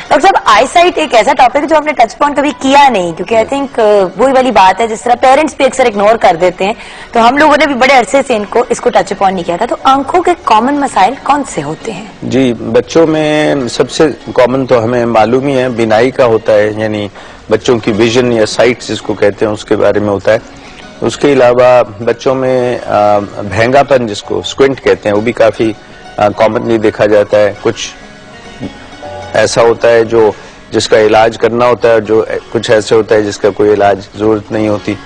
डॉक्टर साहब, आई साइट एक ऐसा टॉपिक है जो आपने टच पॉइंट कभी किया नहीं, क्योंकि आई थिंक वही वाली बात है जिस तरह पेरेंट्स भी अक्सर इग्नोर कर देते हैं, तो हम लोगों ने भी बड़े अरसे से इसको टच पॉइंट नहीं किया था। तो आंखों के कॉमन मसाइल कौन से होते हैं? जी, बच्चों में सबसे कॉमन तो हमें मालूम ही है बिनाई का होता है, यानी बच्चों की विजन या साइट जिसको कहते हैं उसके बारे में होता है। उसके अलावा बच्चों में भैंगापन जिसको स्क्विंट कहते हैं वो भी काफी कॉमनली देखा जाता है। कुछ ऐसा होता है जो जिसका इलाज करना होता है, जो कुछ ऐसे होता है जिसका कोई इलाज जरूरत नहीं होती।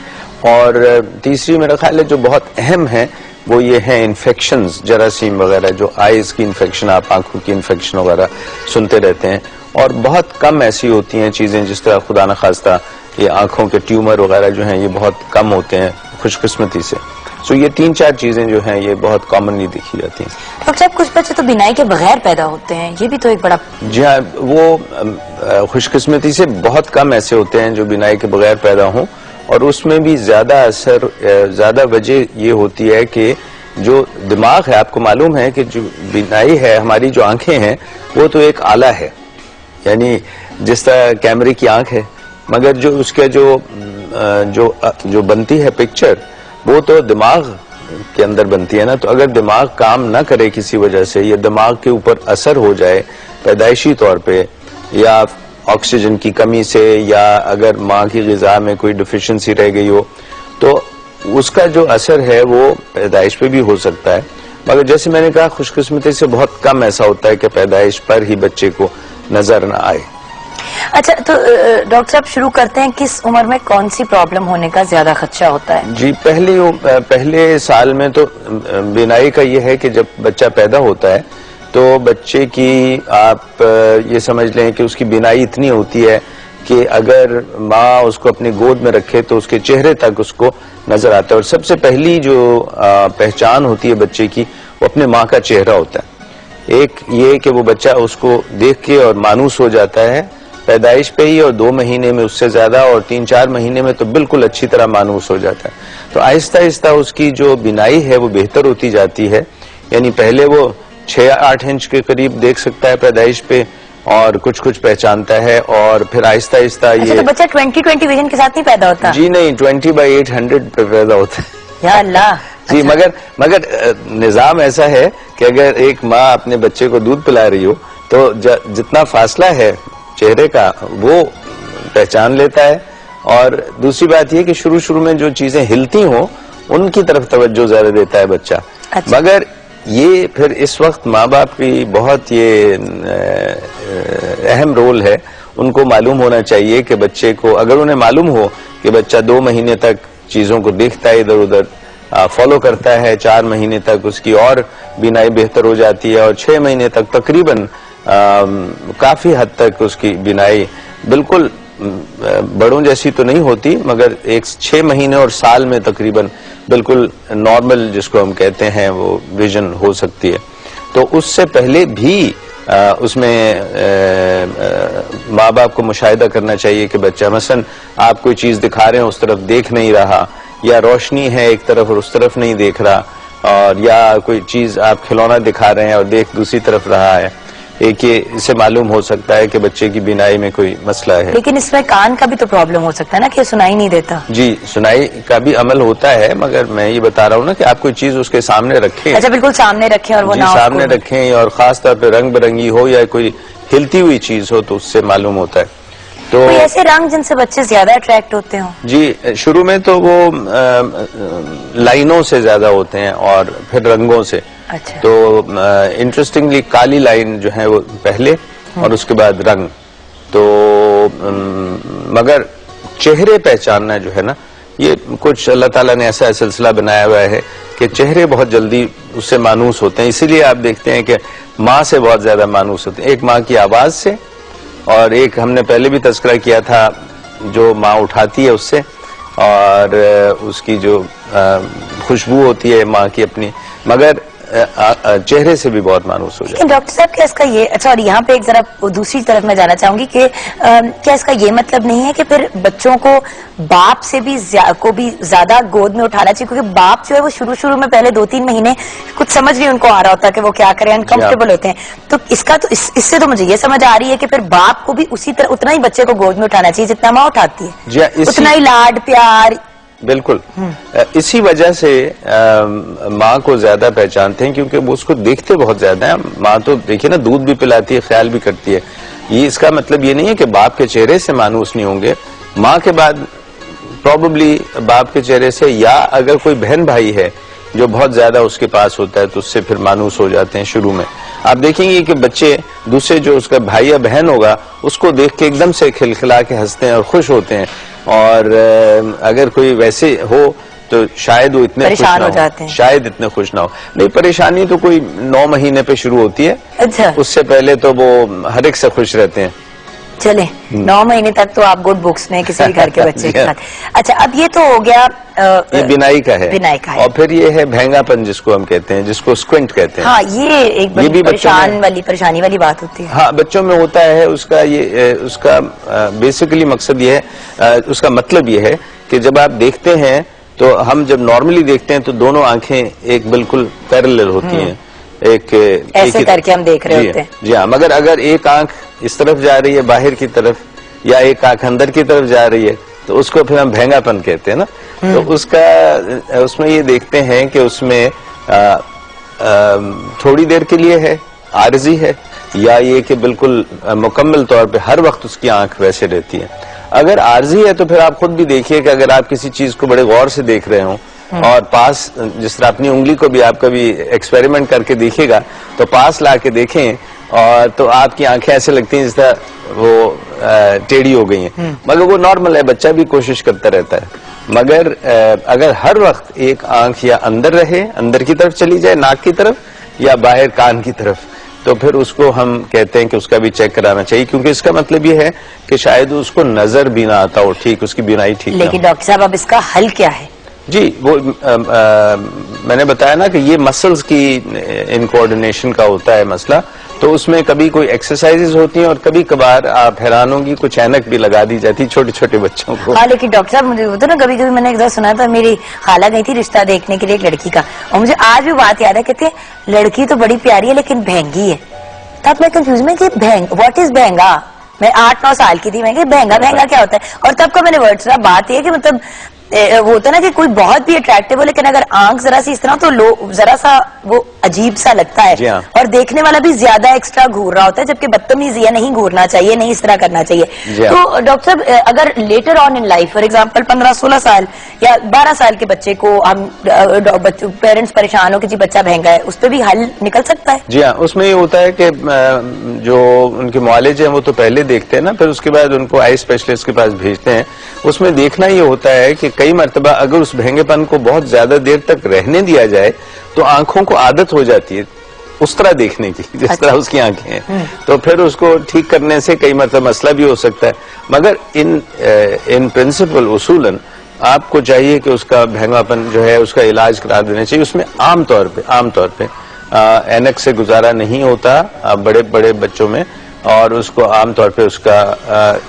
और तीसरी मेरा ख्याल है जो बहुत अहम है वो ये है इन्फेक्शंस, जरासीम वगैरह, जो आईज की इन्फेक्शन, आप आंखों की इन्फेक्शन वगैरह सुनते रहते हैं। और बहुत कम ऐसी होती हैं चीजें जिस तरह खुदा न खास्ता ये आंखों के ट्यूमर वगैरह जो हैं ये बहुत कम होते हैं खुशकिस्मती से। सो ये 3-4 चीजें जो हैं ये बहुत कॉमनली देखी जाती हैं। डॉक्टर साहब, कुछ बच्चे तो बिनाई के बगैर पैदा होते हैं, ये भी तो एक बड़ा। जी हाँ, वो खुशकिस्मती से बहुत कम ऐसे होते हैं जो बिनाई के बगैर पैदा हों, और उसमें भी ज्यादा वजह ये होती है कि जो दिमाग है, आपको मालूम है कि जो बिनाई है, हमारी जो आंखें हैं वो तो एक आला है, यानी जिस तरह कैमरे की आंख है, मगर जो उसके जो बनती है पिक्चर वो तो दिमाग के अंदर बनती है ना। तो अगर दिमाग काम ना करे किसी वजह से, या दिमाग के ऊपर असर हो जाए पैदाइशी तौर पे, या ऑक्सीजन की कमी से, या अगर माँ की ग़िज़ा में कोई डिफिशिएंसी रह गई हो, तो उसका जो असर है वो पैदाइश पे भी हो सकता है। मगर जैसे मैंने कहा, खुशकिस्मती से बहुत कम ऐसा होता है कि पैदाइश पर ही बच्चे को नजर न आए। अच्छा, तो डॉक्टर साहब शुरू करते हैं, किस उम्र में कौन सी प्रॉब्लम होने का ज्यादा खदशा होता है? जी, पहले साल में तो बिनाई का ये है कि जब बच्चा पैदा होता है तो बच्चे की आप ये समझ लें कि उसकी बिनाई इतनी होती है कि अगर माँ उसको अपनी गोद में रखे तो उसके चेहरे तक उसको नजर आता है। और सबसे पहली जो पहचान होती है बच्चे की, वो अपने माँ का चेहरा होता है। एक ये कि वो बच्चा उसको देख के और मानूस हो जाता है पैदाइश पे ही, और 2 महीने में उससे ज्यादा, और 3-4 महीने में तो बिल्कुल अच्छी तरह मानूस हो जाता है। तो आहिस्ता आहिस्ता उसकी जो बिनाई है वो बेहतर होती जाती है। यानी पहले वो 6-8 इंच के करीब देख सकता है पैदाइश पे, और कुछ कुछ पहचानता है, और फिर आहिस्ता आहिस्ता अच्छा, ये तो बच्चा 20/20 विजन के साथ नहीं पैदा होता? जी नहीं, 20/800 पे पैदा होता है। या अल्लाह। जी, अच्छा। मगर निजाम ऐसा है कि अगर एक माँ अपने बच्चे को दूध पिला रही हो तो जितना फासला है चेहरे का वो पहचान लेता है। और दूसरी बात यह कि शुरू में जो चीजें हिलती हो उनकी तरफ तवज्जो ज्यादा देता है बच्चा। अच्छा। मगर ये फिर इस वक्त माँ बाप की बहुत ये अहम रोल है। उनको मालूम होना चाहिए कि बच्चे को, अगर उन्हें मालूम हो कि बच्चा 2 महीने तक चीजों को देखता है, इधर उधर फॉलो करता है, 4 महीने तक उसकी और बिनाई बेहतर हो जाती है, और 6 महीने तक तकरीबन काफी हद तक उसकी बिनाई बिल्कुल बड़ों जैसी तो नहीं होती, मगर 6 महीने और साल में तकरीबन बिल्कुल नॉर्मल जिसको हम कहते हैं वो विजन हो सकती है। तो उससे पहले भी उसमें माँ बाप को मुशाहिदा करना चाहिए कि बच्चा मसलन आप कोई चीज दिखा रहे हैं उस तरफ देख नहीं रहा, या रोशनी है एक तरफ और उस तरफ नहीं देख रहा, और या कोई चीज आप खिलौना दिखा रहे हैं और देख दूसरी तरफ रहा है। एक ये इससे मालूम हो सकता है कि बच्चे की बिनाई में कोई मसला है। लेकिन इसमें कान का भी तो प्रॉब्लम हो सकता है ना, कि सुनाई नहीं देता? जी, सुनाई का भी अमल होता है, मगर मैं ये बता रहा हूँ ना कि आप कोई चीज उसके सामने रखें। अच्छा, बिल्कुल सामने रखें, और वो ना सामने रखें, और खास तौर पे रंग बिरंगी हो या कोई हिलती हुई चीज हो तो उससे मालूम होता है। तो कोई ऐसे रंग जिनसे बच्चे ज्यादा अट्रैक्ट होते हो? जी, शुरू में तो वो लाइनों से ज्यादा होते हैं और फिर रंगों से। अच्छा। तो इंटरेस्टिंगली काली लाइन जो है वो पहले, और उसके बाद रंग। तो मगर चेहरे पहचानना जो है ना, ये कुछ अल्लाह ताला ने ऐसा सिलसिला बनाया हुआ है कि चेहरे बहुत जल्दी उससे मानूस होते हैं। इसीलिए आप देखते हैं कि माँ से बहुत ज्यादा मानूस होते हैं, एक माँ की आवाज से, और एक हमने पहले भी तज़किरा किया था जो माँ उठाती है उससे, और उसकी जो खुशबू होती है माँ की अपनी, मगर चेहरे से भी बहुत मानूस हो जाता है। लेकिन डॉक्टर साहब, क्या इसका ये, अच्छा, और यहाँ पे एक जरा दूसरी तरफ मैं जाना चाहूंगी कि क्या इसका ये मतलब नहीं है कि फिर बच्चों को बाप से भी ज्यादा गोद में उठाना चाहिए? क्योंकि बाप जो है वो शुरू में पहले 2-3 महीने कुछ समझ नहीं उनको आ रहा होता कि वो क्या करें, अनकंफर्टेबल होते हैं। तो इसका तो इससे तो मुझे ये समझ आ रही है कि फिर बाप को भी उसी तरह उतना ही बच्चे को गोद में उठाना चाहिए जितना माँ उठाती है, उतना ही लाड प्यार। बिल्कुल, इसी वजह से माँ को ज्यादा पहचानते हैं, क्योंकि वो उसको देखते बहुत ज्यादा है। माँ तो देखिए ना, दूध भी पिलाती है, ख्याल भी करती है। ये इसका मतलब ये नहीं है कि बाप के चेहरे से मानूस नहीं होंगे। माँ के बाद प्रॉबेबली बाप के चेहरे से, या अगर कोई बहन भाई है जो बहुत ज्यादा उसके पास होता है तो उससे फिर मानूस हो जाते हैं शुरू में। आप देखेंगे कि बच्चे दूसरे जो उसका भाई या बहन होगा उसको देख के एकदम से खिलखिला के हंसते हैं और खुश होते हैं, और अगर कोई वैसे हो तो शायद वो इतने परेशान हो जाते हैं, शायद इतने खुश ना हो। नहीं, परेशानी तो कोई 9 महीने पे शुरू होती है। अच्छा। उससे पहले तो वो हर एक से खुश रहते हैं। चले 9 महीने तक तो आप गुड बुक्स में किसी भी घर के बच्चे के साथ। अच्छा, अब ये तो हो गया, ये बिनाई का है। बिनाई का है। और फिर ये है भेंगापन जिसको हम कहते हैं, जिसको स्क्विंट कहते हैं। हाँ, ये एक बड़ी परेशानी वाली बात होती है। हाँ, बच्चों में होता है। उसका बेसिकली मकसद ये है, उसका मतलब ये है कि जब आप देखते हैं तो हम जब नॉर्मली देखते हैं तो दोनों आंखें एक बिल्कुल पैरेलल होती हैं, ऐसे करके हम देख रहे होते हैं। जी हाँ, मगर अगर एक आंख इस तरफ जा रही है बाहर की तरफ, या एक आंख अंदर की तरफ जा रही है, तो उसको फिर हम भेंगापन कहते हैं ना। तो उसमें ये देखते हैं कि उसमें थोड़ी देर के लिए है, आरजी है, या ये कि बिल्कुल मुकम्मल तौर पे हर वक्त उसकी आंख वैसे रहती है। अगर आरजी है तो फिर आप खुद भी देखिए कि अगर आप किसी चीज को बड़े गौर से देख रहे हो और जिस तरह अपनी उंगली को भी आप कभी एक्सपेरिमेंट करके देखिएगा, तो पास ला के देखें और तो आपकी आंखें ऐसे लगती हैं जिस तरह वो टेढ़ी हो गई हैं, मगर वो नॉर्मल है, बच्चा भी कोशिश करता रहता है। मगर अगर हर वक्त एक आंख या अंदर रहे, अंदर की तरफ चली जाए नाक की तरफ, या बाहर कान की तरफ, तो फिर उसको हम कहते हैं कि उसका भी चेक कराना चाहिए, क्योंकि इसका मतलब ये है कि शायद उसको नजर भी ना आता हो ठीक, उसकी बीनाई ठीक ना हो। लेकिन डॉक्टर साहब अब इसका हल क्या है? जी वो मैंने बताया ना कि ये मसल्स की इनकोऑर्डिनेशन का होता है मसला, तो उसमें कभी कोई एक्सरसाइजेज होती हैं और कभी कभार आप हैरान होंगी कुछ ऐनक भी लगा दी जाती छोटे छोटे बच्चों को। हाँ, लेकिन डॉक्टर साहब मुझे होता ना, कभी कभी मैंने एक बार सुना था, मेरी खाला गई थी रिश्ता देखने के लिए एक लड़की का, और मुझे आज भी बात याद है, कहते लड़की तो बड़ी प्यारी है लेकिन भैंगी है। तब मैं कंफ्यूज में कि व्हाट इज भैंगा, मैं 8-9 साल की थी, मैं भैंगा क्या होता है, और तब का मैंने वर्ड सुना। बात यह कि मतलब वो होता ना कि कोई बहुत भी अट्रैक्टिव हो, लेकिन अगर आंख जरा सी इस तरह तो जरा सा वो अजीब सा लगता है, हाँ। और देखने वाला भी ज्यादा एक्स्ट्रा घूर रहा होता है, जबकि बदतमीज या नहीं घूरना चाहिए, नहीं इस तरह करना चाहिए। हाँ। तो डॉक्टर साहब अगर later on in life, for example 15-16 साल या 12 साल के बच्चे को हम पेरेंट्स परेशान हो कि जी बच्चा महंगा है, उस पर भी हल निकल सकता है? जी हाँ, उसमें ये होता है कि जो उनके मुआलिज हैं वो तो पहले देखते हैं ना, फिर उसके बाद उनको आई स्पेशलिस्ट के पास भेजते हैं। उसमें देखना ये होता है कि कई मरतबा अगर उस महंगेपन को बहुत ज्यादा देर तक रहने दिया जाए तो आंखों को आदत हो जाती है उस तरह देखने की जिस तरह उसकी आंखें हैं, तो फिर उसको ठीक करने से कई मतलब मसला भी हो सकता है। मगर इन प्रिंसिपल उसूलन आपको चाहिए कि उसका महंगापन जो है उसका इलाज करा देना चाहिए। उसमें आमतौर पे ऐनक से गुजारा नहीं होता बड़े बड़े बच्चों में, और उसको आमतौर पे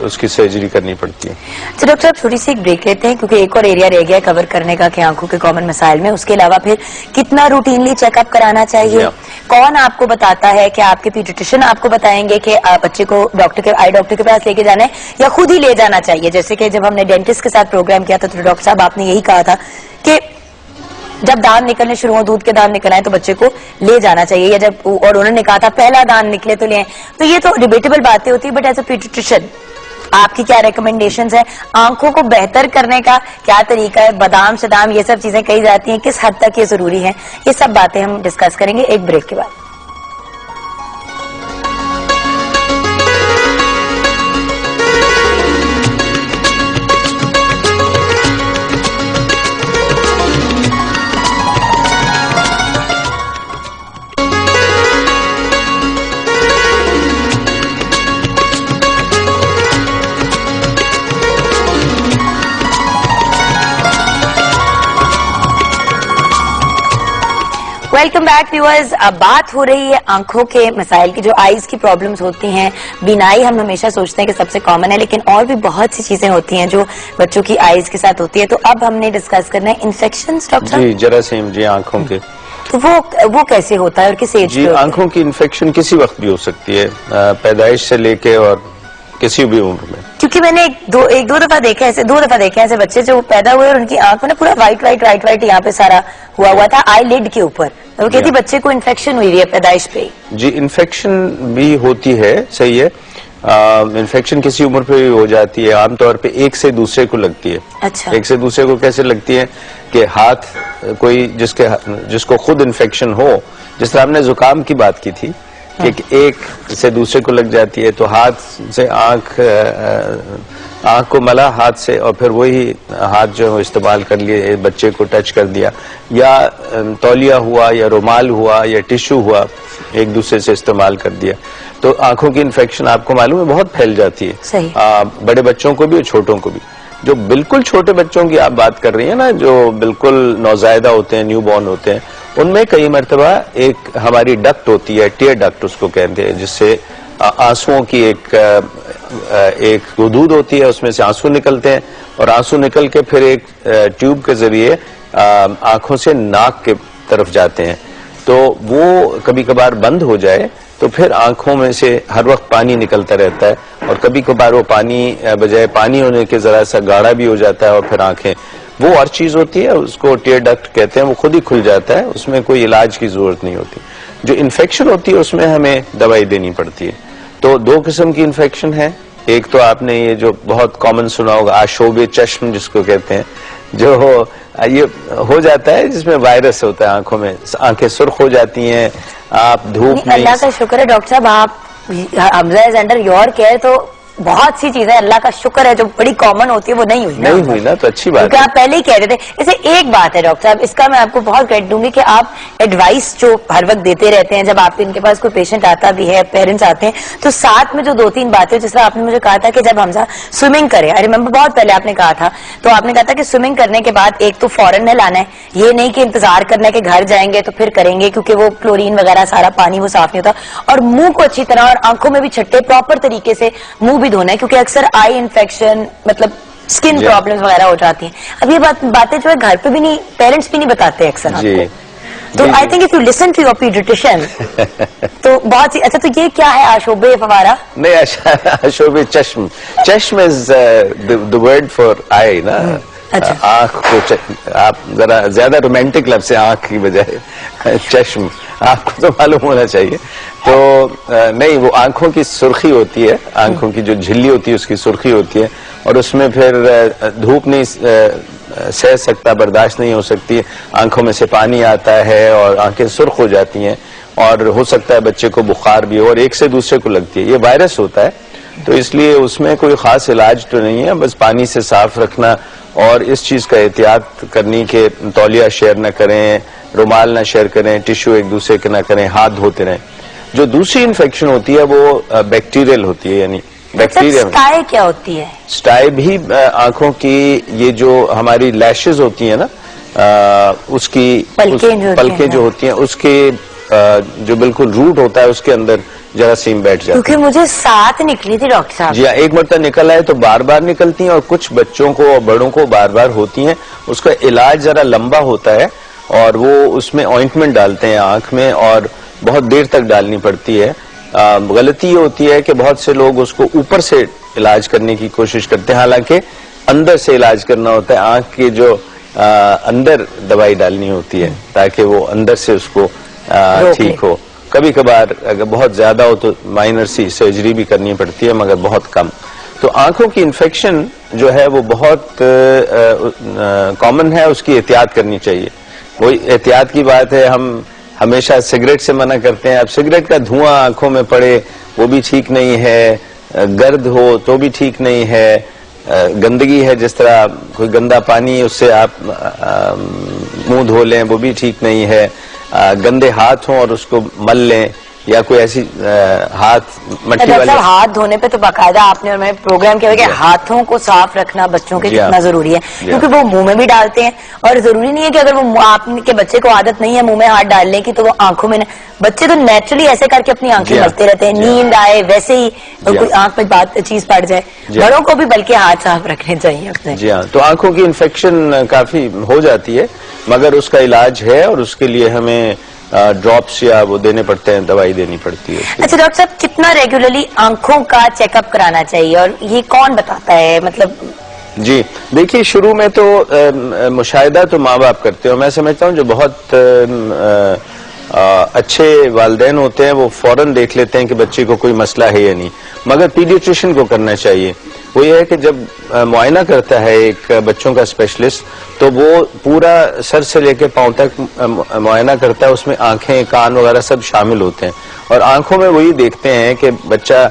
उसकी सर्जरी करनी पड़ती है। तो डॉक्टर साहब छोटी सी एक ब्रेक लेते हैं, क्योंकि एक और एरिया रह गया है कवर करने का कि आंखों के कॉमन मसाइल में, उसके अलावा फिर कितना रूटीनली चेकअप कराना चाहिए, कौन आपको बताता है, कि आपके पीडियाट्रिशियन आपको बताएंगे कि बच्चे को आई डॉक्टर के पास लेके जाना है या खुद ही ले जाना चाहिए? जैसे कि जब हमने डेंटिस्ट के साथ प्रोग्राम किया था तो डॉक्टर साहब आपने यही कहा था कि जब दांत निकलने शुरू हो, दूध के दांत निकल आए तो बच्चे को ले जाना चाहिए, या जब, और उन्होंने कहा था पहला दांत निकले तो ले आए। तो ये तो डिबेटेबल बातें होती है, बट एज अ पीडियाट्रिशियन आपकी क्या रिकमेंडेशंस है? आंखों को बेहतर करने का क्या तरीका है? बादाम सदाम ये सब चीजें कही जाती हैं, किस हद तक ये जरूरी है? ये सब बातें हम डिस्कस करेंगे एक ब्रेक के बाद। Welcome back viewers. अब बात हो रही है आंखों के मसाइल की, जो आईज की प्रॉब्लम्स होती हैं। बीनाई हम हमेशा सोचते हैं कि सबसे कॉमन है, लेकिन और भी बहुत सी चीजें होती हैं जो बच्चों की आईज के साथ होती है। तो अब हमने डिस्कस करना है इन्फेक्शंस डॉक्टर। जी जरासीम, जी आंखों के, तो वो कैसे होता है और किस एज जी? आंखों की इन्फेक्शन किसी वक्त भी हो सकती है, पैदाइश से लेके और किसी भी उम्र में। क्योंकि मैंने एक दो दफा देखा ऐसे बच्चे जो पैदा हुए और उनकी आंख में ना पूरा वाइट यहाँ पे सारा हुआ था आई लिड के ऊपर, तो वो कहती बच्चे को इन्फेक्शन हुई है पैदाइश पे। जी इन्फेक्शन भी होती है, सही है। इन्फेक्शन किसी उम्र पे भी हो जाती है, आमतौर पे एक से दूसरे को लगती है। अच्छा। एक से दूसरे को कैसे लगती है कि हाथ कोई जिसको खुद इन्फेक्शन हो, जिस तरह हमने जुकाम की बात की थी कि एक से दूसरे को लग जाती है, तो हाथ से आंख को मला हाथ से, और फिर वही हाथ जो है इस्तेमाल कर लिए, बच्चे को टच कर दिया, या तौलिया हुआ या रुमाल हुआ या टिश्यू हुआ, एक दूसरे से इस्तेमाल कर दिया, तो आंखों की इन्फेक्शन आपको मालूम है बहुत फैल जाती है। सही। बड़े बच्चों को भी और छोटों को भी। जो बिल्कुल छोटे बच्चों की आप बात कर रही है ना, जो बिल्कुल नौजायदा होते हैं, न्यू बॉर्न होते हैं, उनमें कई मरतबा एक हमारी डक्ट होती है, टियर डक्ट उसको कहते हैं, जिससे आंसुओं की एक गुदूद होती है, उसमें से आंसू निकलते हैं, और आंसू निकल के फिर एक ट्यूब के जरिए आंखों से नाक के तरफ जाते हैं। तो वो कभी कभार बंद हो जाए तो फिर आंखों में से हर वक्त पानी निकलता रहता है, और कभी कभार वो पानी बजाय पानी होने के जरा सा गाढ़ा भी हो जाता है, और फिर आंखें, वो और चीज होती है, उसको टियर डक्ट कहते हैं, वो खुद ही खुल जाता है, उसमें कोई इलाज की जरूरत नहीं होती। जो इन्फेक्शन होती है उसमें हमें दवाई देनी पड़ती है। तो दो किस्म की इन्फेक्शन है, एक तो आपने ये जो बहुत कॉमन सुना होगा आशोबे चश्म जिसको कहते हैं, जो ये हो जाता है जिसमें वायरस होता है आंखों में, आंखें सुर्ख हो जाती हैं, आप धूप में। अल्लाह का शुक्र है डॉक्टर साहब, आप Hamza is under your care, तो बहुत सी चीजें अल्लाह का शुक्र है जो बड़ी कॉमन होती है वो नहीं हुई ना। नहीं हुई ना, तो अच्छी बात क्योंकि है। आप पहले ही कह रहे थे। जैसे एक बात है डॉक्टर साहब, इसका मैं आपको बहुत क्रेडिट दूंगी कि आप एडवाइस जो हर वक्त देते रहते हैं, जब आपके इनके पास कोई पेशेंट आता भी है, पेरेंट्स आते हैं, तो साथ में जो 2-3 बातें, जिस तरह आपने मुझे कहा था कि जब हमजा स्विमिंग करे, आई रिमेम्बर बहुत पहले आपने कहा था, तो आपने कहा था कि स्विमिंग करने के बाद एक तो फौरन नहलाना है, ये नहीं कि इंतजार करना है कि घर जाएंगे तो फिर करेंगे, क्योंकि वो क्लोरीन वगैरह सारा पानी वो साफ नहीं होता, और मुंह को अच्छी तरह और आंखों में भी छट्टे प्रॉपर तरीके से मुंह भी धोना है, क्योंकि अक्सर आई इन्फेक्शन मतलब स्किन प्रॉब्लम्स वगैरह हो जाती हैं। अब ये बातें जो है घर पे भी नहीं, पेरेंट्स भी नहीं बताते अक्सर आपको। तो I think if you listen to your paediatrician तो बहुत ही अच्छा। तो ये क्या है आशोबे फवारा? नहीं, आशोबे चश्म, चश्म is the word for eye ना। अच्छा। आंख को आप जरा ज्यादा रोमांटिक लफ्ज है आंख की बजाय चश्म, आपको तो मालूम होना चाहिए। तो नहीं, वो आंखों की सुर्खी होती है, आंखों की जो झिल्ली होती है उसकी सुर्खी होती है, और उसमें फिर धूप नहीं सह सकता, बर्दाश्त नहीं हो सकती, आंखों में से पानी आता है और आंखें सुर्ख हो जाती हैं, और हो सकता है बच्चे को बुखार भी हो, और एक से दूसरे को लगती है। ये वायरस होता है, तो इसलिए उसमें कोई खास इलाज तो नहीं है, बस पानी से साफ रखना और इस चीज का एहतियात करनी कि तौलिया शेयर न करें, रुमाल न शेयर करें, टिश्यू एक दूसरे के न करें, हाथ धोते रहें। जो दूसरी इन्फेक्शन होती है वो बैक्टीरियल होती है, यानी बैक्टीरिया। स्टाई क्या होती है? स्टाई भी आंखों की, ये जो हमारी लैशेज होती है ना, उसकी पलकें जो होती हैं, उसके जो बिल्कुल रूट होता है उसके अंदर जरासीम बैठ जाते हैं। क्योंकि मुझे 7 निकली थी डॉक्टर साहब। जी हाँ, एक मरतबा निकल आए तो बार बार निकलती हैं, और कुछ बच्चों को और बड़ों को बार बार होती हैं। उसका इलाज जरा लंबा होता है, और वो उसमें ऑइंटमेंट डालते हैं आंख में, और बहुत देर तक डालनी पड़ती है। गलती ये होती है कि बहुत से लोग उसको ऊपर से इलाज करने की कोशिश करते हैं, हालांकि अंदर से इलाज करना होता है। आंख के जो अंदर दवाई डालनी होती है ताकि वो अंदर से उसको ठीक हो। कभी कभार अगर बहुत ज्यादा हो तो माइनर सी सर्जरी भी करनी पड़ती है, मगर बहुत कम। तो आंखों की इन्फेक्शन जो है वो बहुत कॉमन है, उसकी एहतियात करनी चाहिए। वही एहतियात की बात है, हम हमेशा सिगरेट से मना करते हैं। अब सिगरेट का धुआं आंखों में पड़े वो भी ठीक नहीं है, गर्द हो तो भी ठीक नहीं है, गंदगी है, जिस तरह कोई गंदा पानी उससे आप मुंह धो लें वो भी ठीक नहीं है, गंदे हाथ हों और उसको मल लें, या कोई ऐसी हाथ मट्टी वाले। हाथ धोने पे तो बाकायदा आपने और मैंने प्रोग्राम किया कि हाथों को साफ रखना बच्चों के कितना जरूरी है, क्योंकि वो मुंह में भी डालते हैं, और जरूरी नहीं है कि अगर वो आपके बच्चे को आदत नहीं है मुंह में हाथ डालने की तो वो आंखों में बच्चे तो नेचुरली ऐसे करके अपनी आंखें मलते रहते हैं, नींद आए वैसे ही कोई आंख में बात चीज पड़ जाए। बड़ों को भी बल्कि हाथ साफ रखने चाहिए अपने। जी हाँ, तो आंखों की इन्फेक्शन काफी हो जाती है, मगर उसका इलाज है, और उसके लिए हमें ड्रॉप्स या वो देने पड़ते हैं, दवाई देनी पड़ती है। अच्छा डॉक्टर साहब, कितना रेगुलरली आंखों का चेकअप कराना चाहिए, और ये कौन बताता है? मतलब जी देखिए, शुरू में तो मुशाहिदा तो माँ बाप करते हो। मैं समझता हूँ जो बहुत अच्छे वालिदैन होते हैं वो फौरन देख लेते हैं कि बच्चे को कोई मसला है या नहीं, मगर पीडियाट्रिशियन को करना चाहिए। वो ये है कि जब मुआयना करता है एक बच्चों का स्पेशलिस्ट, तो वो पूरा सर से लेकर पांव तक मुआयना करता है, उसमें आंखें, कान वगैरह सब शामिल होते हैं, और आंखों में वही देखते हैं कि बच्चा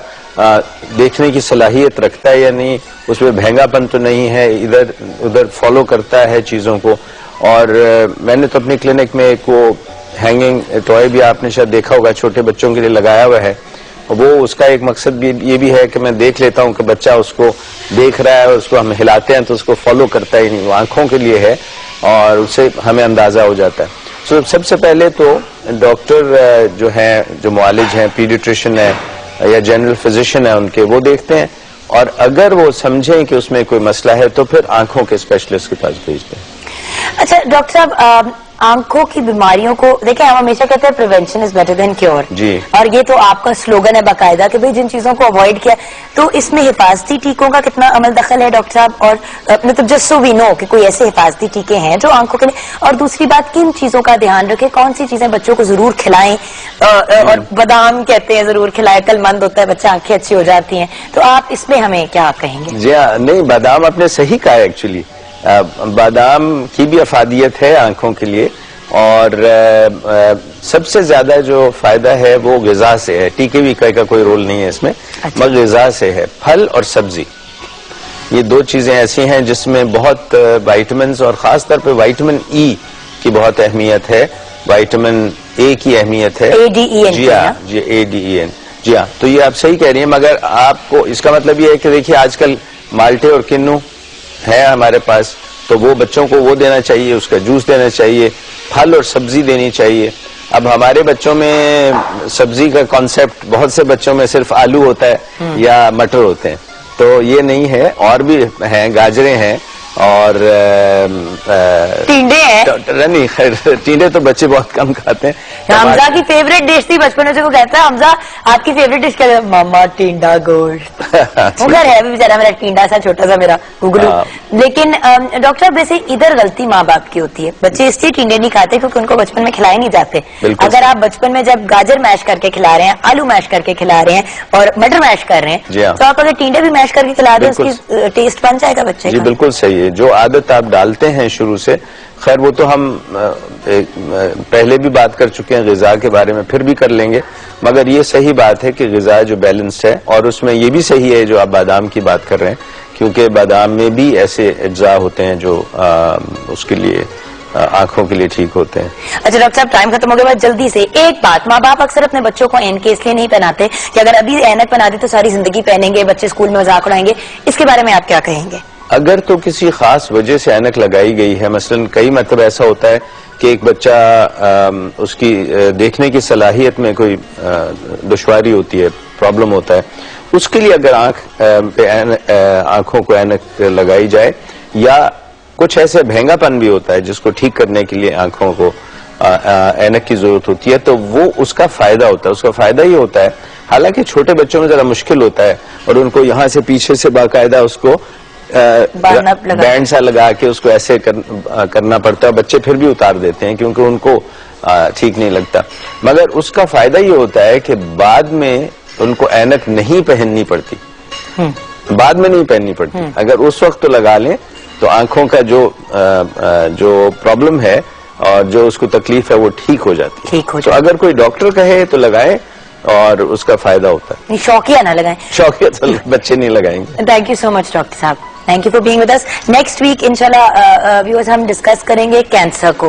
देखने की सलाहियत रखता है या नहीं, उसमें भैंगापन तो नहीं है, इधर उधर फॉलो करता है चीजों को। और मैंने तो अपनी क्लिनिक में एक वो हैंगिंग टॉय भी आपने शायद देखा होगा, छोटे बच्चों के लिए लगाया हुआ है। वो उसका एक मकसद भी ये भी है कि मैं देख लेता हूँ कि बच्चा उसको देख रहा है, और उसको हम हिलाते हैं तो उसको फॉलो करता ही नहीं, वो आंखों के लिए है, और उससे हमें अंदाजा हो जाता है। तो सबसे पहले तो डॉक्टर जो है, जो मुआलिज हैं, पीडियाट्रिशियन है या जनरल फिजिशियन है, उनके वो देखते हैं, और अगर वो समझें कि उसमें कोई मसला है तो फिर आंखों के स्पेशलिस्ट के पास भेजते हैं। अच्छा डॉक्टर साहब, आंखों की बीमारियों को देखिए, हम हमेशा कहते हैं prevention is better than cure जी। और ये तो आपका स्लोगन है बाकायदा कि भाई जिन चीजों को अवॉइड किया, तो इसमें हिफाजती टीकों का कितना अमल दखल है डॉक्टर साहब? और मतलब जस्ट सो वी नो कि कोई ऐसे हिफाजती टीके हैं जो आंखों के लिए, और दूसरी बात किन चीजों का ध्यान रखें, कौन सी चीजें बच्चों को जरूर खिलाएं, और बादाम कहते हैं जरूर खिलाएं, अक्लमंद होता है बच्चा, आंखें अच्छी हो जाती हैं, तो आप इसमें हमें क्या कहेंगे? जी हाँ, नहीं, बादाम आपने सही कहा एक्चुअली। बादाम की भी अफादियत है आंखों के लिए, और सबसे ज्यादा जो फायदा है वो ग़िज़ा से है। टीके वीके का कोई रोल नहीं है इसमें, मगर ग़िज़ा से है। फल और सब्जी, ये दो चीजें ऐसी हैं जिसमें बहुत विटामिन्स, और खास तौर पे विटामिन ई की बहुत अहमियत है, विटामिन ए की अहमियत है। ADEN। जी हाँ, जी ADEN। जी हाँ, तो ये आप सही कह रही हैं, मगर आपको इसका मतलब ये है कि देखिए आजकल माल्टे और किन्नू है हमारे पास, तो वो बच्चों को वो देना चाहिए, उसका जूस देना चाहिए, फल और सब्जी देनी चाहिए। अब हमारे बच्चों में सब्जी का कॉन्सेप्ट, बहुत से बच्चों में सिर्फ आलू होता है या मटर होते हैं, तो ये नहीं है, और भी हैं, गाजरें हैं और टींडे हैं। नहीं, खैर टींडे तो बच्चे बहुत कम खाते हैं। हमजा की फेवरेट डिश थी बचपन में, से वो कहता है हमजा आपकी फेवरेट डिश क्या है? मामा टींडा गोश्त। वो घर है भी बेचारा मेरा टींडा सा छोटा सा मेरा गुगलू। लेकिन डॉक्टर साहब, वैसे इधर गलती माँ बाप की होती है, बच्चे इसलिए टींडे नहीं खाते क्योंकि उनको बचपन में खिलाए नहीं जाते। अगर आप बचपन में जब गाजर मैश करके खिला रहे हैं, आलू मैश करके खिला रहे हैं और मटर मैश कर रहे हैं, तो आप अगर टींडे भी मैश करके खिला दें, उसकी टेस्ट बन जाएगा बच्चे का। जी बिल्कुल सही है। जो आदत आप डालते हैं शुरू से, खैर वो तो हम पहले भी बात कर चुके हैं ग़िज़ा के बारे में, फिर भी कर लेंगे, मगर ये सही बात है कि ग़िज़ा जो बैलेंस्ड है, और उसमें ये भी सही है जो आप बादाम की बात कर रहे हैं, क्योंकि बादाम में भी ऐसे अज्जा होते हैं जो उसके लिए आंखों के लिए ठीक होते हैं। अच्छा डॉक्टर साहब, टाइम खत्म हो गया, जल्दी से एक बात, माँ बाप अक्सर अपने बच्चों को ऐनक इसलिए नहीं पहनाते कि अगर अभी ऐनक पहना दी तो सारी जिंदगी पहनेंगे, बच्चे स्कूल में मजाक उड़ाएंगे, इसके बारे में आप क्या कहेंगे? अगर तो किसी खास वजह से ऐनक लगाई गई है, मसलन कई मतलब ऐसा होता है कि एक बच्चा उसकी देखने की सलाहियत में कोई दुश्वारी होती है, प्रॉब्लम होता है, उसके लिए अगर आंखों को ऐनक लगाई जाए, या कुछ ऐसे महंगापन भी होता है जिसको ठीक करने के लिए आंखों को ऐनक की जरूरत होती है, तो वो उसका फायदा होता है। उसका फायदा ये होता है, हालांकि छोटे बच्चों में जरा मुश्किल होता है और उनको यहाँ से पीछे से बाकायदा उसको बैंड सा लगा के उसको ऐसे करना पड़ता है, बच्चे फिर भी उतार देते हैं क्योंकि उनको ठीक नहीं लगता, मगर उसका फायदा ये होता है कि बाद में उनको ऐनक नहीं पहननी पड़ती, बाद में नहीं पहननी पड़ती। अगर उस वक्त तो लगा लें तो आंखों का जो प्रॉब्लम है और जो उसको तकलीफ है वो ठीक हो जाती है। तो अगर कोई डॉक्टर कहे तो लगाए और उसका फायदा होता है। शौकिया ना लगाएं, शौकिया तो बच्चे नहीं लगाएंगे। Thank you so much doctor साहब, thank you for being with us. Next week इंशाल्लाह व्यूअर्स हम डिस्कस करेंगे कैंसर को।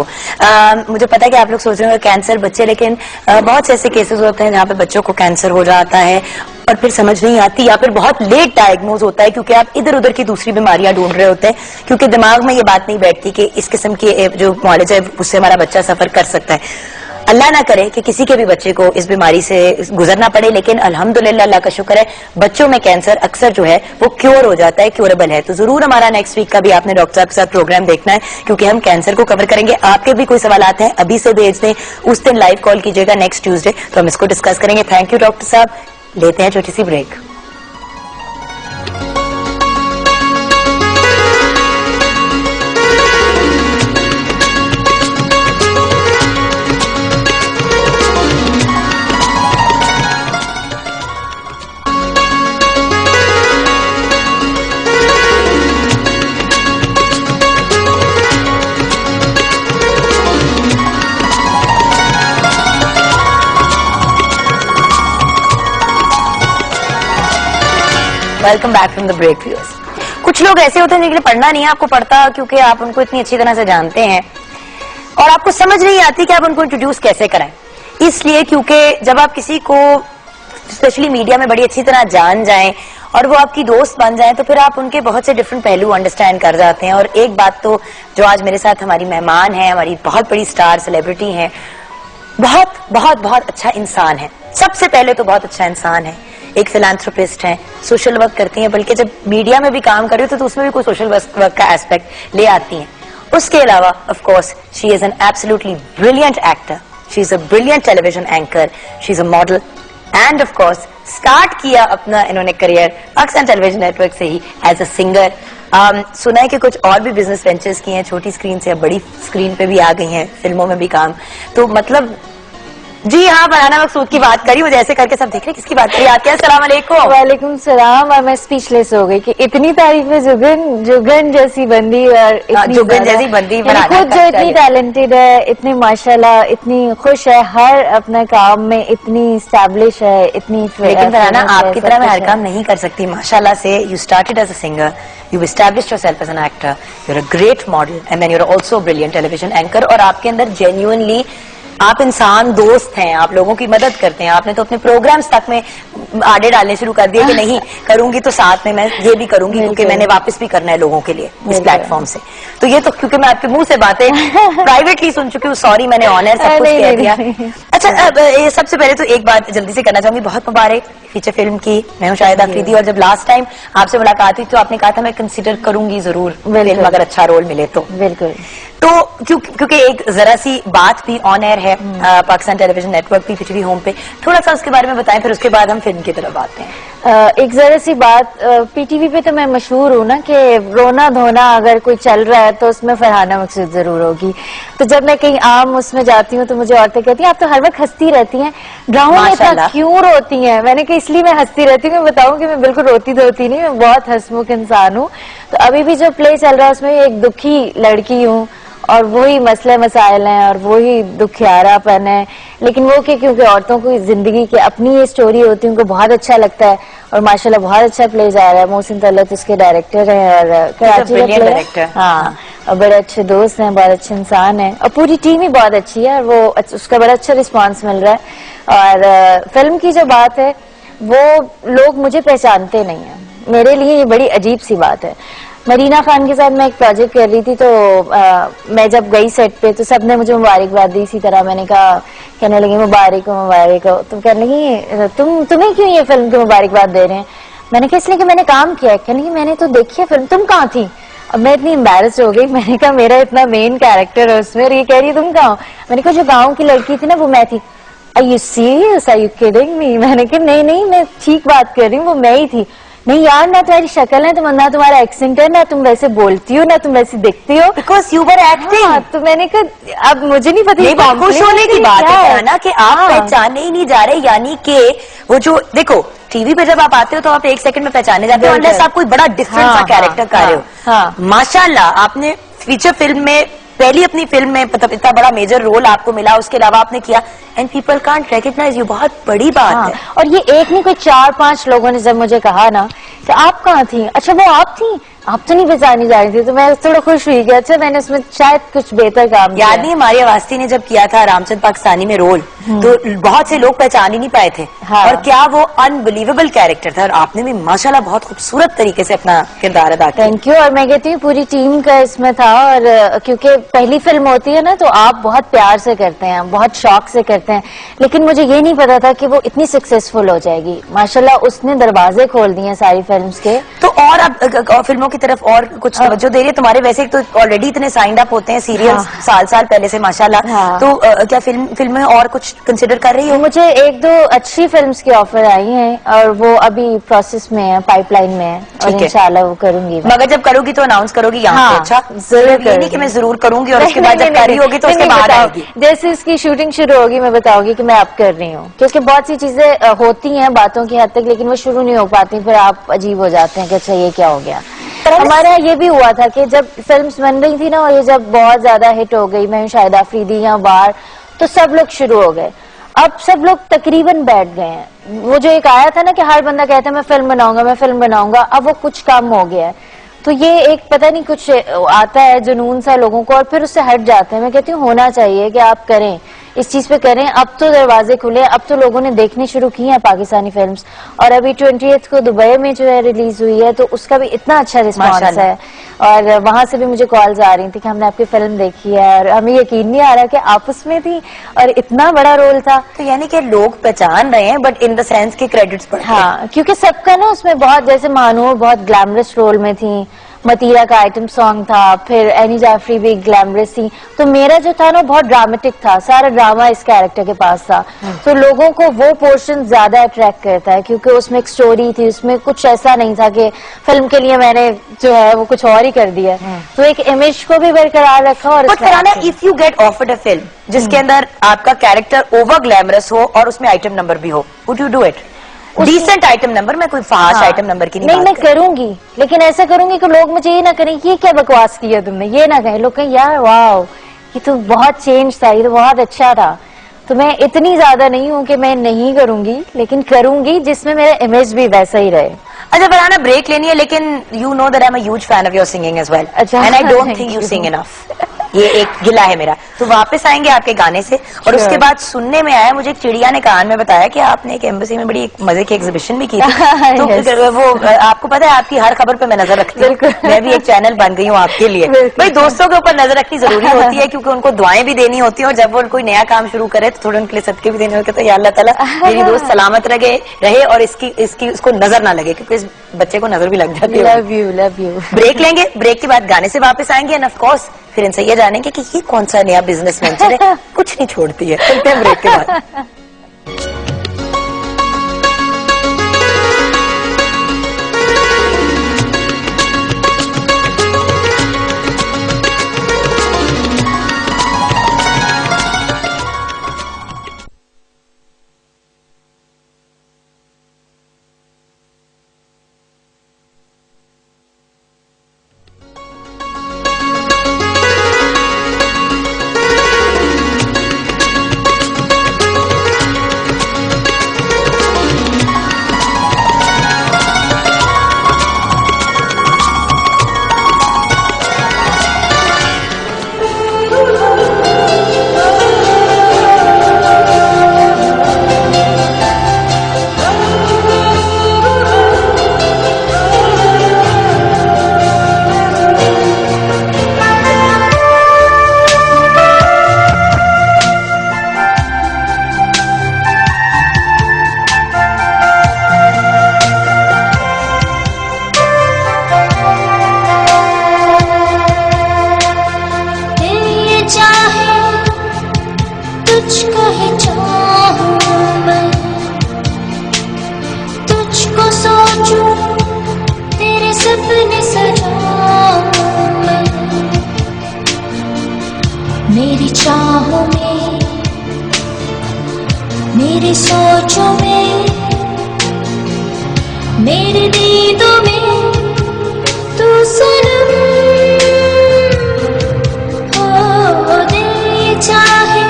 मुझे पता है कि आप लोग सोच रहे होंगे कैंसर बच्चे, लेकिन बहुत से ऐसे केसेस होते हैं जहाँ पे बच्चों को कैंसर हो जाता है और फिर समझ नहीं आती, या फिर बहुत लेट डायग्नोज होता है क्योंकि आप इधर उधर की दूसरी बीमारियां ढूंढ रहे होते हैं, क्योंकि दिमाग में ये बात नहीं बैठती कि इस किस्म की जो मौलज है उससे हमारा बच्चा सफर कर सकता है। अल्लाह ना करे कि किसी के भी बच्चे को इस बीमारी से गुजरना पड़े, लेकिन अल्हम्दुलिल्लाह अल्लाह का शुक्र है बच्चों में कैंसर अक्सर जो है वो क्योर हो जाता है, क्योरेबल है। तो जरूर हमारा नेक्स्ट वीक का भी आपने डॉक्टर साहब के साथ प्रोग्राम देखना है, क्योंकि हम कैंसर को कवर करेंगे। आपके भी कोई सवालात हैं अभी से भेज दें, उस दिन लाइव कॉल कीजिएगा नेक्स्ट ट्यूसडे, तो हम इसको डिस्कस करेंगे। थैंक यू डॉक्टर साहब, लेते हैं छोटी सी break. Welcome back from the break viewers. कुछ लोग ऐसे होते हैं जिनके लिए पढ़ना नहीं है, आपको पढ़ता क्योंकि आप उनको इतनी अच्छी तरह से जानते हैं और आपको समझ नहीं आती कि आप उनको इंट्रोड्यूस कैसे कराएं। इसलिए क्योंकि जब आप किसी को स्पेशली मीडिया में बड़ी अच्छी तरह जान जाएं और वो आपकी दोस्त बन जाएं, तो फिर आप उनके बहुत से डिफरेंट पहलू अंडरस्टैंड कर जाते हैं। और एक बात तो जो आज मेरे साथ हमारी मेहमान है, हमारी बहुत बड़ी स्टार सेलिब्रिटी है, बहुत बहुत बहुत अच्छा इंसान है। सबसे पहले तो बहुत अच्छा इंसान है, एक फिलैंथ्रोपिस्ट है, सोशल वर्क करती हैं, बल्कि जब मीडिया में भी काम कर रही हो तो उसमें भी कोई सोशल वर्क का एस्पेक्ट ले आती हैं। उसके अलावा of course she is an absolutely brilliant actor, she is a brilliant television anchor, she is a model end of course start किया अपना इन्होंने करियर पाकिस्तान टेलीविजन नेटवर्क से ही एज अ सिंगर। सुना है कि कुछ और भी बिजनेस वेंचर्स किए हैं, छोटी स्क्रीन से अब बड़ी स्क्रीन पे भी आ गई हैं, फिल्मों में भी काम। तो मतलब जी हाँ, फरहाना मकसूद की बात करी, मुझे ऐसे करके सब देख रहे किसकी बात करी आपके। अस्सलाम वालेकुम। वालेकुम सलाम। और मैं स्पीचलेस हो गई कि इतनी तारीफें जुगन जैसी बंदी और जुगन जैसी बंदी खुद जो इतनी टैलेंटेड है, इतनी माशाल्लाह, इतनी खुश है हर अपने काम में, इतनी स्टैब्लिश है, इतनी। लेकिन फरहाना आपकी तरह मैं हर काम नहीं कर सकती माशाल्लाह से। You started as a singer, you established yourself as an actor, you are a great model and then you are also brilliant television anchor. और आपके अंदर जेन्युइनली आप इंसान दोस्त हैं, आप लोगों की मदद करते हैं। आपने तो अपने प्रोग्राम्स तक में आड़े डालने शुरू कर दिए कि नहीं करूंगी तो साथ में मैं ये भी करूंगी क्योंकि मैंने वापस भी करना है लोगों के लिए इस प्लेटफॉर्म से। तो ये तो क्योंकि मैं आपके मुंह से बातें प्राइवेटली सुन चुकी हूँ, सॉरी मैंने ऑन एयर सब कुछ कह दिया। अच्छा, अब ये सबसे पहले तो एक बात जल्दी से करना चाहूंगी, बहुत मुबारक फीचर फिल्म की। मैं हूँ शाहिद आफरीदी और जब लास्ट टाइम आपसे मुलाकात हुई तो आपने कहा था मैं कंसिडर करूंगी जरूर फिल्म अगर अच्छा रोल मिले तो। बिल्कुल। तो क्योंकि एक जरा सी बात भी ऑन एयर है पाकिस्तान टेलीविजन नेटवर्क पे, पीटीवी होम पे, थोड़ा सा उसके बारे में बताएं, फिर उसके बाद हम फिल्म की तरफ आते हैं। एक जरा सी बात, पीटीवी पे तो मैं मशहूर हूँ ना कि रोना धोना अगर कोई चल रहा है तो उसमें फरहाना मकसूद जरूर होगी। तो जब मैं कहीं आम उसमें जाती हूँ तो मुझे औरतें कहती हैं आप तो हर वक्त हंसती रहती हैं, ड्रामा में इतना क्यों रोती हैं? मैंने कहा इसलिए मैं हंसती रहती हूँ। मैं बताऊँ कि मैं बिल्कुल रोती धोती नहीं, मैं बहुत हंसमुख इंसान हूँ। तो अभी भी जो प्ले चल रहा है उसमें एक दुखी लड़की हूँ और वही मसले मसाइल हैं और वही दुखियारापन है, लेकिन वो क्योंकि औरतों की जिंदगी की अपनी ये स्टोरी होती है, उनको बहुत अच्छा लगता है और माशाल्लाह बहुत अच्छा प्ले जा रहा है। मोहसिन तलत उसके डायरेक्टर हैं और कराची का प्ले। हाँ, और बड़े अच्छे दोस्त हैं, बहुत अच्छे इंसान हैं और पूरी टीम ही बहुत अच्छी है और वो उसका बड़ा अच्छा रिस्पॉन्स मिल रहा है। और फिल्म की जो बात है वो लोग मुझे पहचानते नहीं है, मेरे लिए ये बड़ी अजीब सी बात है। मरीना खान के साथ मैं एक प्रोजेक्ट कर रही थी तो मैं जब गई सेट पे तो सबने मुझे मुबारकबाद दी। इसी तरह मैंने कहा, कहने लगी मुबारक हो मुबारक हो। तो कहने लगी तुम्हें क्यों ये फिल्म की मुबारकबाद दे रहे हैं? मैंने कहा इसलिए कि मैंने काम किया है। कहने लगी मैंने तो देखी है फिल्म, तुम कहाँ थी? अब मैं इतनी एम्बैरेस्ड हो गई, मैंने कहा मेरा इतना मेन कैरेक्टर है उसमें और ये कह रही तुम कहाँ हो? मैंने कहा जो गाँव की लड़की थी ना वो मैं थी। Are you serious? Are you kidding me? मैंने कहा नहीं मैं ठीक बात कर रही हूँ, वो मैं ही थी। नहीं यार, ना तुम्हारी शक्ल है, ना तुम्हारा एक्सेंट है, ना तुम वैसे बोलती हो, ना तुम वैसे दिखती हो। Because you were acting. तो मैंने कहा अब मुझे नहीं पता, ये खुश होने की बात है ना कि आप पहचाने ही नहीं जा रहे, यानी कि वो जो देखो टीवी पे जब आप आते हो तो आप एक सेकंड में पहचाने जाते हो अनलेस आप कोई बड़ा डिफरेंट सा कैरेक्टर कर रहे हो। माशाल्लाह आपने फीचर फिल्म में पहली अपनी फिल्म में मतलब इतना बड़ा मेजर रोल आपको मिला, उसके अलावा आपने किया and people can't recognise you, बहुत बड़ी बात है। और ये एक नहीं कोई 4-5 लोगों ने जब मुझे कहा ना कि आप कहाँ थी, अच्छा वो आप थी, आप तो नहीं पहचानी जा रही थी, तो मैं थोड़ा खुश हुई कि अच्छा मैंने उसमें शायद कुछ बेहतर काम किया। याद नहीं हमारी अवस्थी ने जब किया था रामचंद पाकिस्तानी में रोल, तो बहुत से लोग पहचान ही नहीं पाए थे। और क्या वो अनबिलीवेबल कैरेक्टर था और आपने भी माशाल्लाह बहुत खूबसूरत तरीके से अपना किरदार अदा किया। Thank you. और मैं कहती हूँ पूरी टीम का इसमें था और क्योंकि पहली फिल्म होती है ना तो आप बहुत प्यार से करते हैं, बहुत शौक से करते हैं, लेकिन मुझे ये नहीं पता था कि वो इतनी सक्सेसफुल हो जाएगी। माशाल्लाह उसने दरवाजे खोल दिए सारी फिल्म्स के। तो और अब फिल्मों की तरफ और कुछ तवज्जो दे रही है तुम्हारे? वैसे तो ऑलरेडी इतने साइंड अप होते हैं सीरियल्स साल पहले से माशाल्लाह। तो क्या फिल्म में और कुछ कंसिडर कर रही हो? मुझे 1-2 अच्छी फिल्म्स की ऑफर आई हैं और वो अभी प्रोसेस में है, पाइपलाइन में है और इंशाल्लाह वो करूंगी। मगर जब करोगी तो अनाउंस करोगी यहाँ पे? अच्छा जरूर, ये नहीं कि मैं जरूर करूंगी और उसके बाद जब करी होगी तो उसके बाद आएगी। जैसे इसकी शूटिंग शुरू होगी मैं बताऊंगी कि मैं अब कर रही हूँ, क्योंकि बहुत सी चीजें होती हैं बातों की हद तक लेकिन वो शुरू नहीं हो पाती, फिर आप अजीब हो जाते हैं कि अच्छा ये क्या हो गया। हमारे यहाँ ये भी हुआ था कि जब फिल्म्स बन रही थी ना और ये जब बहुत ज्यादा हिट हो गई, मैं शाहिद आफरीदी यहाँ बाहर, तो सब लोग शुरू हो गए। अब सब लोग तकरीबन बैठ गए हैं। वो जो एक आया था ना कि हर बंदा कहता है मैं फिल्म बनाऊंगा, अब वो कुछ कम हो गया है। तो ये एक पता नहीं कुछ आता है जुनून सा लोगों को और फिर उससे हट जाते हैं। मैं कहती हूँ होना चाहिए कि आप करें, इस चीज पे करें। अब तो दरवाजे खुले, अब तो लोगों ने देखने शुरू की हैं पाकिस्तानी फिल्म्स और अभी 20th को दुबई में जो है रिलीज हुई है तो उसका भी इतना अच्छा रिस्पॉन्स है और वहां से भी मुझे कॉल्स आ रही थी कि हमने आपकी फिल्म देखी है और हमें यकीन नहीं आ रहा कि आप उसमें थी और इतना बड़ा रोल था। तो यानी कि लोग पहचान रहे हैं बट इन द सेंस के क्रेडिट्स पर। हाँ, क्योंकि सबका ना उसमें बहुत, जैसे मानू बहुत ग्लैमरस रोल में थी, मतीरा का आइटम सॉन्ग था, फिर एनी जाफरी भी ग्लैमरस थी, तो मेरा जो था ना बहुत ड्रामेटिक था, सारा ड्रामा इस कैरेक्टर के पास था। तो लोगों को वो पोर्शन ज्यादा अट्रैक्ट करता है क्योंकि उसमें एक स्टोरी थी, उसमें कुछ ऐसा नहीं था कि फिल्म के लिए मैंने जो है वो कुछ और ही कर दिया। तो एक इमेज को भी बरकरार रखा। और but Farhana, if you get offered a film जिसके अंदर आपका कैरेक्टर ओवर ग्लैमरस हो और उसमें आइटम नंबर भी हो, would you do it? Decent item number, मैं कोई फास्ट आइटम नंबर की नहीं मैं करूंगी, लेकिन ऐसा करूंगी कि लोग मुझे ये ना करें ये क्या बकवास किया तुमने, ये ना कहें, लोग कहें यार वाह ये तो बहुत चेंज था, ये तो बहुत अच्छा था। तो मैं इतनी ज्यादा नहीं हूं कि मैं नहीं करूंगी, लेकिन करूंगी जिसमें मेरा इमेज भी वैसा ही रहे। अच्छा फरहाना, ब्रेक लेनी है, लेकिन you know that I am a huge fan of your singing as well, and I don't think you sing enough. ये एक गिला है मेरा। तो वापस आएंगे आपके गाने से, और उसके बाद सुनने में आया, मुझे एक चिड़िया ने कान में बताया कि आपने एक एम्बेसी में बड़ी एक मजे की एग्जीबिशन भी की थी। तो वो आपको पता है, आपकी हर खबर पे मैं नजर रखती हूँ, मैं भी एक चैनल बन गई हूँ आपके लिए। भाई दोस्तों के ऊपर नजर रखनी जरूरी होती है, क्योंकि उनको दुआएं भी देनी होती है, और जब वो कोई नया काम शुरू करे तो थोड़े उनके लिए सदके भी देने होते हैं। तो या अल्लाह ताला मेरी दोस्त सलामत रहे और इसकी उसको नजर ना लगे, क्योंकि इस बच्चे को नजर भी लग जाती है। Love you. ब्रेक लेंगे, ब्रेक के बाद गाने से वापस आएंगे, एंड ऑफ कोर्स फिर इनसे ये जानेंगे कि ये कौन सा नया बिजनेस वेंचर है, कुछ नहीं छोड़ती है। चलते हैं ब्रेक के बाद। मेरी चाहों में, मेरी सोचों में, मेरी नींदों में तू सनम। ओ दिल चाहे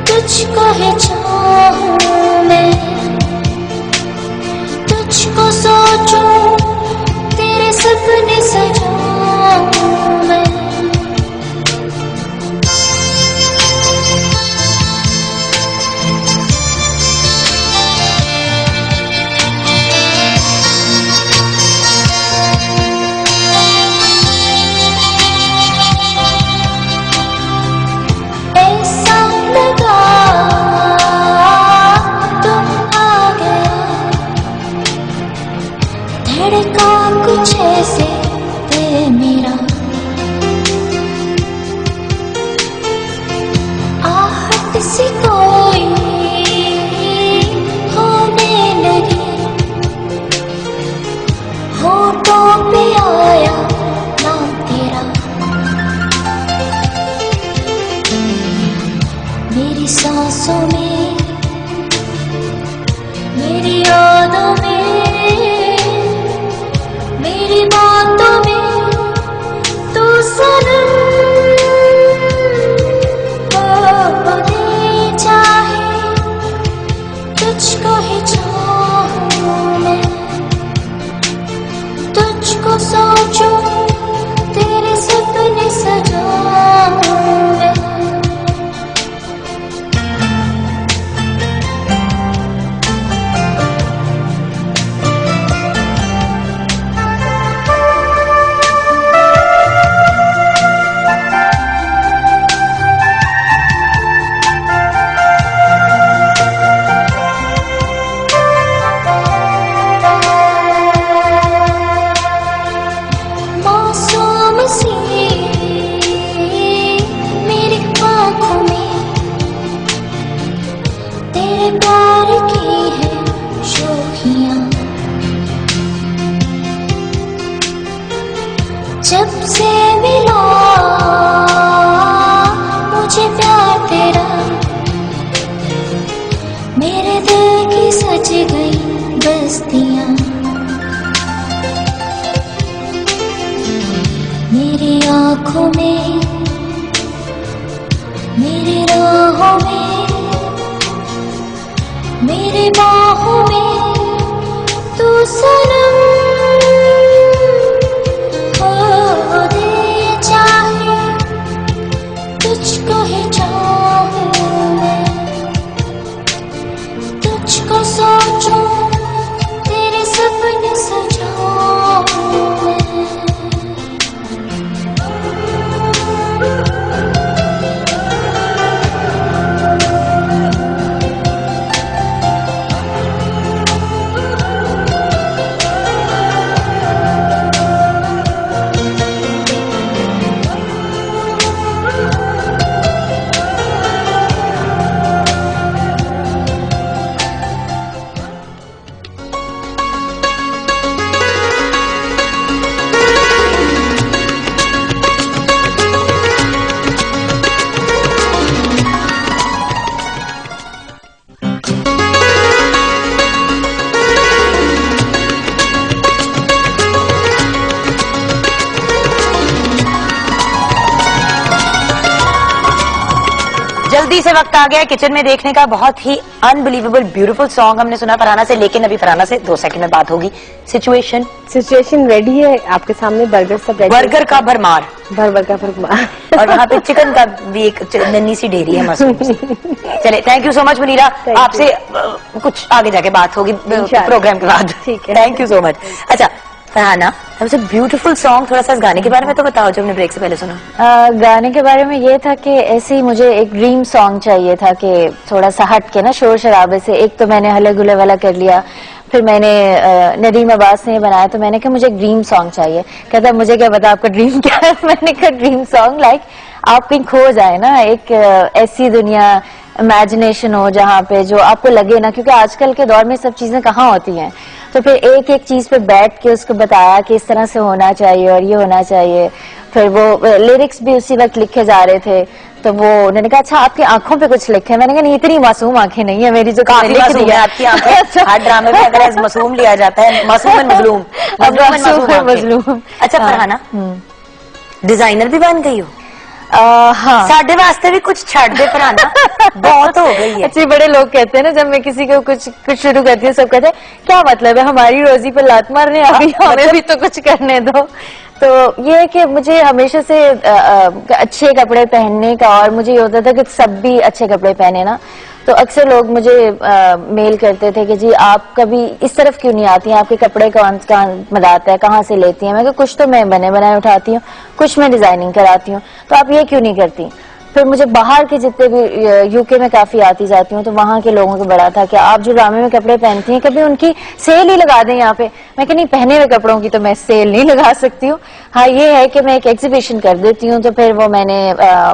तुझको है चाहूं मैं, तुझको सोचूं तेरे सपने सजाऊं मैं। राहों में, मेरे राहों में, मेरे बाहों में तू सनम हो दे चाहे, तुझको ही चाहूं मैं, तुझको सोचूं, तेरे सपने सजाऊं मैं। जल्दी से वक्त आ गया है किचन में देखने का। बहुत ही अनबिलीवेबल ब्यूटीफुल सॉन्ग हमने सुना फरहाना से, लेकिन अभी फरहाना से 2 सेकंड में बात होगी। सिचुएशन रेडी है आपके सामने, बर्गर सब रेडी, बर्गर का भरमार, बर्गर का भरमार और वहाँ पे चिकन का भी एक नन्ही सी डेरी है मशरूम से। चले, thank you so much Munira, आपसे कुछ आगे जाके बात होगी प्रोग्राम के बाद। ठीक है, थैंक यू सो मच। अच्छा फरहाना, सबसे ब्यूटीफुल सॉन्ग, थोड़ा सा इस गाने के बारे में तो बताओ जो हमने ब्रेक से पहले सुना। गाने के बारे में ये था कि ऐसे ही मुझे एक ड्रीम सॉन्ग चाहिए था कि थोड़ा सा हट के ना शोर शराबे से। एक तो मैंने हल्ले गुल्ले वाला कर लिया, फिर मैंने नदीम अब्बास ने बनाया, तो मैंने कहा मुझे एक ड्रीम सॉन्ग चाहिए। कहता मुझे क्या पता आपका ड्रीम क्या है। मैंने कहा ड्रीम सॉन्ग लाइक आप कहीं खो जाए ना, एक ऐसी दुनिया, इमेजिनेशन हो जहाँ पे जो आपको लगे ना, क्योंकि आजकल के दौर में सब चीजें कहाँ होती हैं। तो फिर एक एक चीज पे बैठ के उसको बताया कि इस तरह से होना चाहिए और ये होना चाहिए। फिर वो लिरिक्स भी उसी वक्त लिखे जा रहे थे, तो वो उन्होंने कहा अच्छा आपकी आंखों पे कुछ लिखे। मैंने कहा नहीं, इतनी मासूम आंखें नहीं है मेरी जो काफी मासूम है आपकी आंखें। हर ड्रामे में अगर ऐसे मासूम लिया जाता है, मासूम एंड मजलूम, मजलूम। अच्छा फरहाना, डिजाइनर भी बन गई हो? हाँ, साढ़े वास्ते भी कुछ छड़ दे फरहाना, बहुत हो गई है। अच्छे बड़े लोग कहते हैं ना, जब मैं किसी को कुछ शुरू करती हूँ सब कहते हैं क्या मतलब है, हमारी रोजी पर लात मारने आ गई, हमें भी तो कुछ करने दो। तो ये है कि मुझे हमेशा से अच्छे कपड़े पहनने का, और मुझे ये होता था कि सब भी अच्छे कपड़े पहने ना। तो अक्सर लोग मुझे मेल करते थे कि जी आप कभी इस तरफ क्यों नहीं आती हैं, आपके कपड़े कौन मदाता है, कहाँ से लेती हैं। मैं कहा कुछ तो मैं बने बनाए उठाती हूँ, कुछ मैं डिजाइनिंग कराती हूँ, तो आप ये क्यों नहीं करती। फिर मुझे बाहर के जितने भी यूके में काफी आती जाती हूँ, तो वहां के लोगों को बड़ा था कि आप जो ड्रामे में कपड़े पहनती हैं कभी उनकी सेल ही लगा दें यहाँ पे। मैं कहा नहीं, पहने हुए कपड़ों की तो मैं सेल नहीं लगा सकती हूँ। हाँ ये है कि मैं एक एग्जीबिशन कर देती हूँ। तो फिर वो मैंने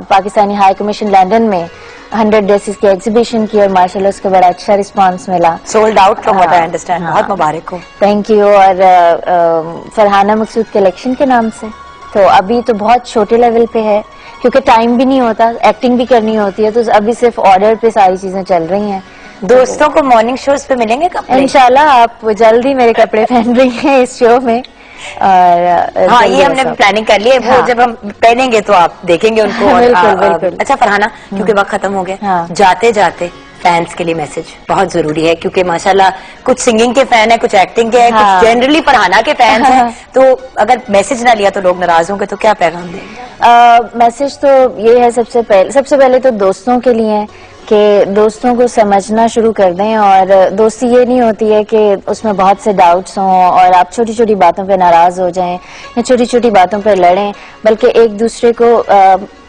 पाकिस्तानी हाई कमीशन लंदन में 100 ड्रेसेस की एग्जीबिशन की, और माशाल्लाह उसका बड़ा अच्छा रिस्पांस मिला। Sold out from what I understand. बहुत मुबारक हो। Thank you. और फरहाना मकसूद कलेक्शन के नाम से, तो अभी तो बहुत छोटे लेवल पे है क्योंकि टाइम भी नहीं होता, एक्टिंग भी करनी होती है, तो अभी सिर्फ ऑर्डर पे सारी चीजें चल रही हैं। दोस्तों को मॉर्निंग शोज पे मिलेंगे कपड़े? इंशाल्लाह आप जल्द ही मेरे कपड़े पहन रही हैं इस शो में। और हाँ ये हमने प्लानिंग कर ली है, वो जब हम पहनेंगे तो आप देखेंगे उनको। बिल्कुल। अच्छा फरहाना, क्योंकि वक्त खत्म हो गया, हाँ। जाते जाते फैंस के लिए मैसेज बहुत जरूरी है, क्योंकि माशाल्लाह कुछ सिंगिंग के फैन है, कुछ एक्टिंग के हैं, हाँ। कुछ जनरली फरहाना के फैंस हैं। तो अगर मैसेज ना लिया तो लोग नाराज होंगे, तो क्या पैगाम देंगे? मैसेज तो ये है सबसे पहले तो दोस्तों के लिए है कि दोस्तों को समझना शुरू कर दें। और दोस्ती ये नहीं होती है कि उसमें बहुत से डाउट्स हों और आप छोटी छोटी बातों पे नाराज हो जाएं या छोटी छोटी बातों पे लड़ें, बल्कि एक दूसरे को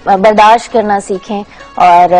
बर्दाश्त करना सीखें। और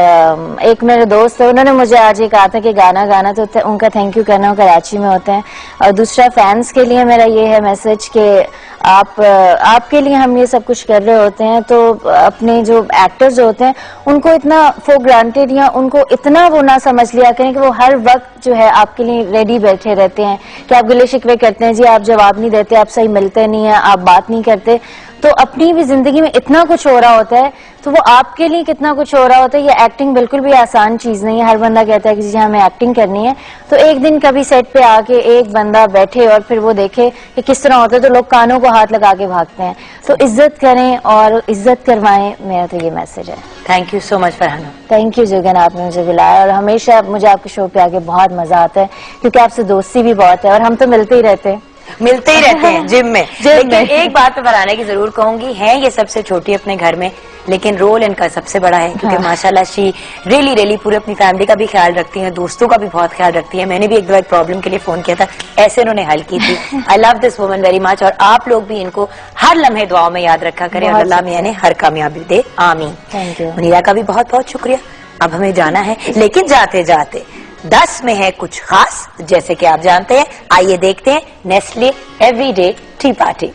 एक मेरे दोस्त है, उन्होंने मुझे आज ये कहा था कि गाना तो उनका थैंक यू करना कराची में होता है। और दूसरा फैंस के लिए मेरा ये है मैसेज कि आपके लिए हम ये सब कुछ कर रहे होते हैं, तो अपने जो एक्टर्स होते हैं उनको इतना फॉर ग्रांटेड या उनको इतना वो ना समझ लिया करें कि वो हर वक्त जो है आपके लिए रेडी बैठे रहते हैं, कि आप गिले शिकवे करते हैं, जी आप जवाब नहीं देते, आप सही मिलते नहीं है, आप बात नहीं करते। तो अपनी भी जिंदगी में इतना कुछ हो रहा होता है तो वो आपके लिए कितना कुछ हो रहा होता है। ये एक्टिंग बिल्कुल भी आसान चीज नहीं है। हर बंदा कहता है कि जी हमें एक्टिंग करनी है, तो एक दिन कभी सेट पे आके एक बंदा बैठे और फिर वो देखे कि किस तरह होता है, तो लोग कानों को हाथ लगा के भागते हैं। तो इज्जत करें और इज्जत करवाएं, मेरा तो ये मैसेज है। Thank you so much Farhana. Thank you Jugan, आपने मुझे बुलाया और हमेशा मुझे आपके शो पे आके बहुत मजा आता है, क्योंकि आपसे दोस्ती भी बहुत है और हम तो मिलते ही रहते हैं। मिलते ही रहते हैं जिम में। लेकिन एक बात तो फरहाना की जरूर कहूंगी, है ये सबसे छोटी अपने घर में, लेकिन रोल इनका सबसे बड़ा है, क्योंकि माशाल्लाह शी रियली पूरे अपनी फैमिली का भी ख्याल रखती हैं, दोस्तों का भी बहुत ख्याल रखती है। मैंने भी एक दो एक प्रॉब्लम के लिए फोन किया था, ऐसे उन्होंने हल की थी। I love this woman very much. और आप लोग भी इनको हर लम्हे दुआओं में याद रखा करें और अल्लाह मियां ने हर कामयाबी दे, आमीन। Thank you. मुनीरा का भी बहुत बहुत शुक्रिया। अब हमें जाना है, लेकिन जाते जाते 10 में है कुछ खास, जैसे कि आप जानते हैं। आइए देखते हैं नेस्ले एवरीडे टी पार्टी।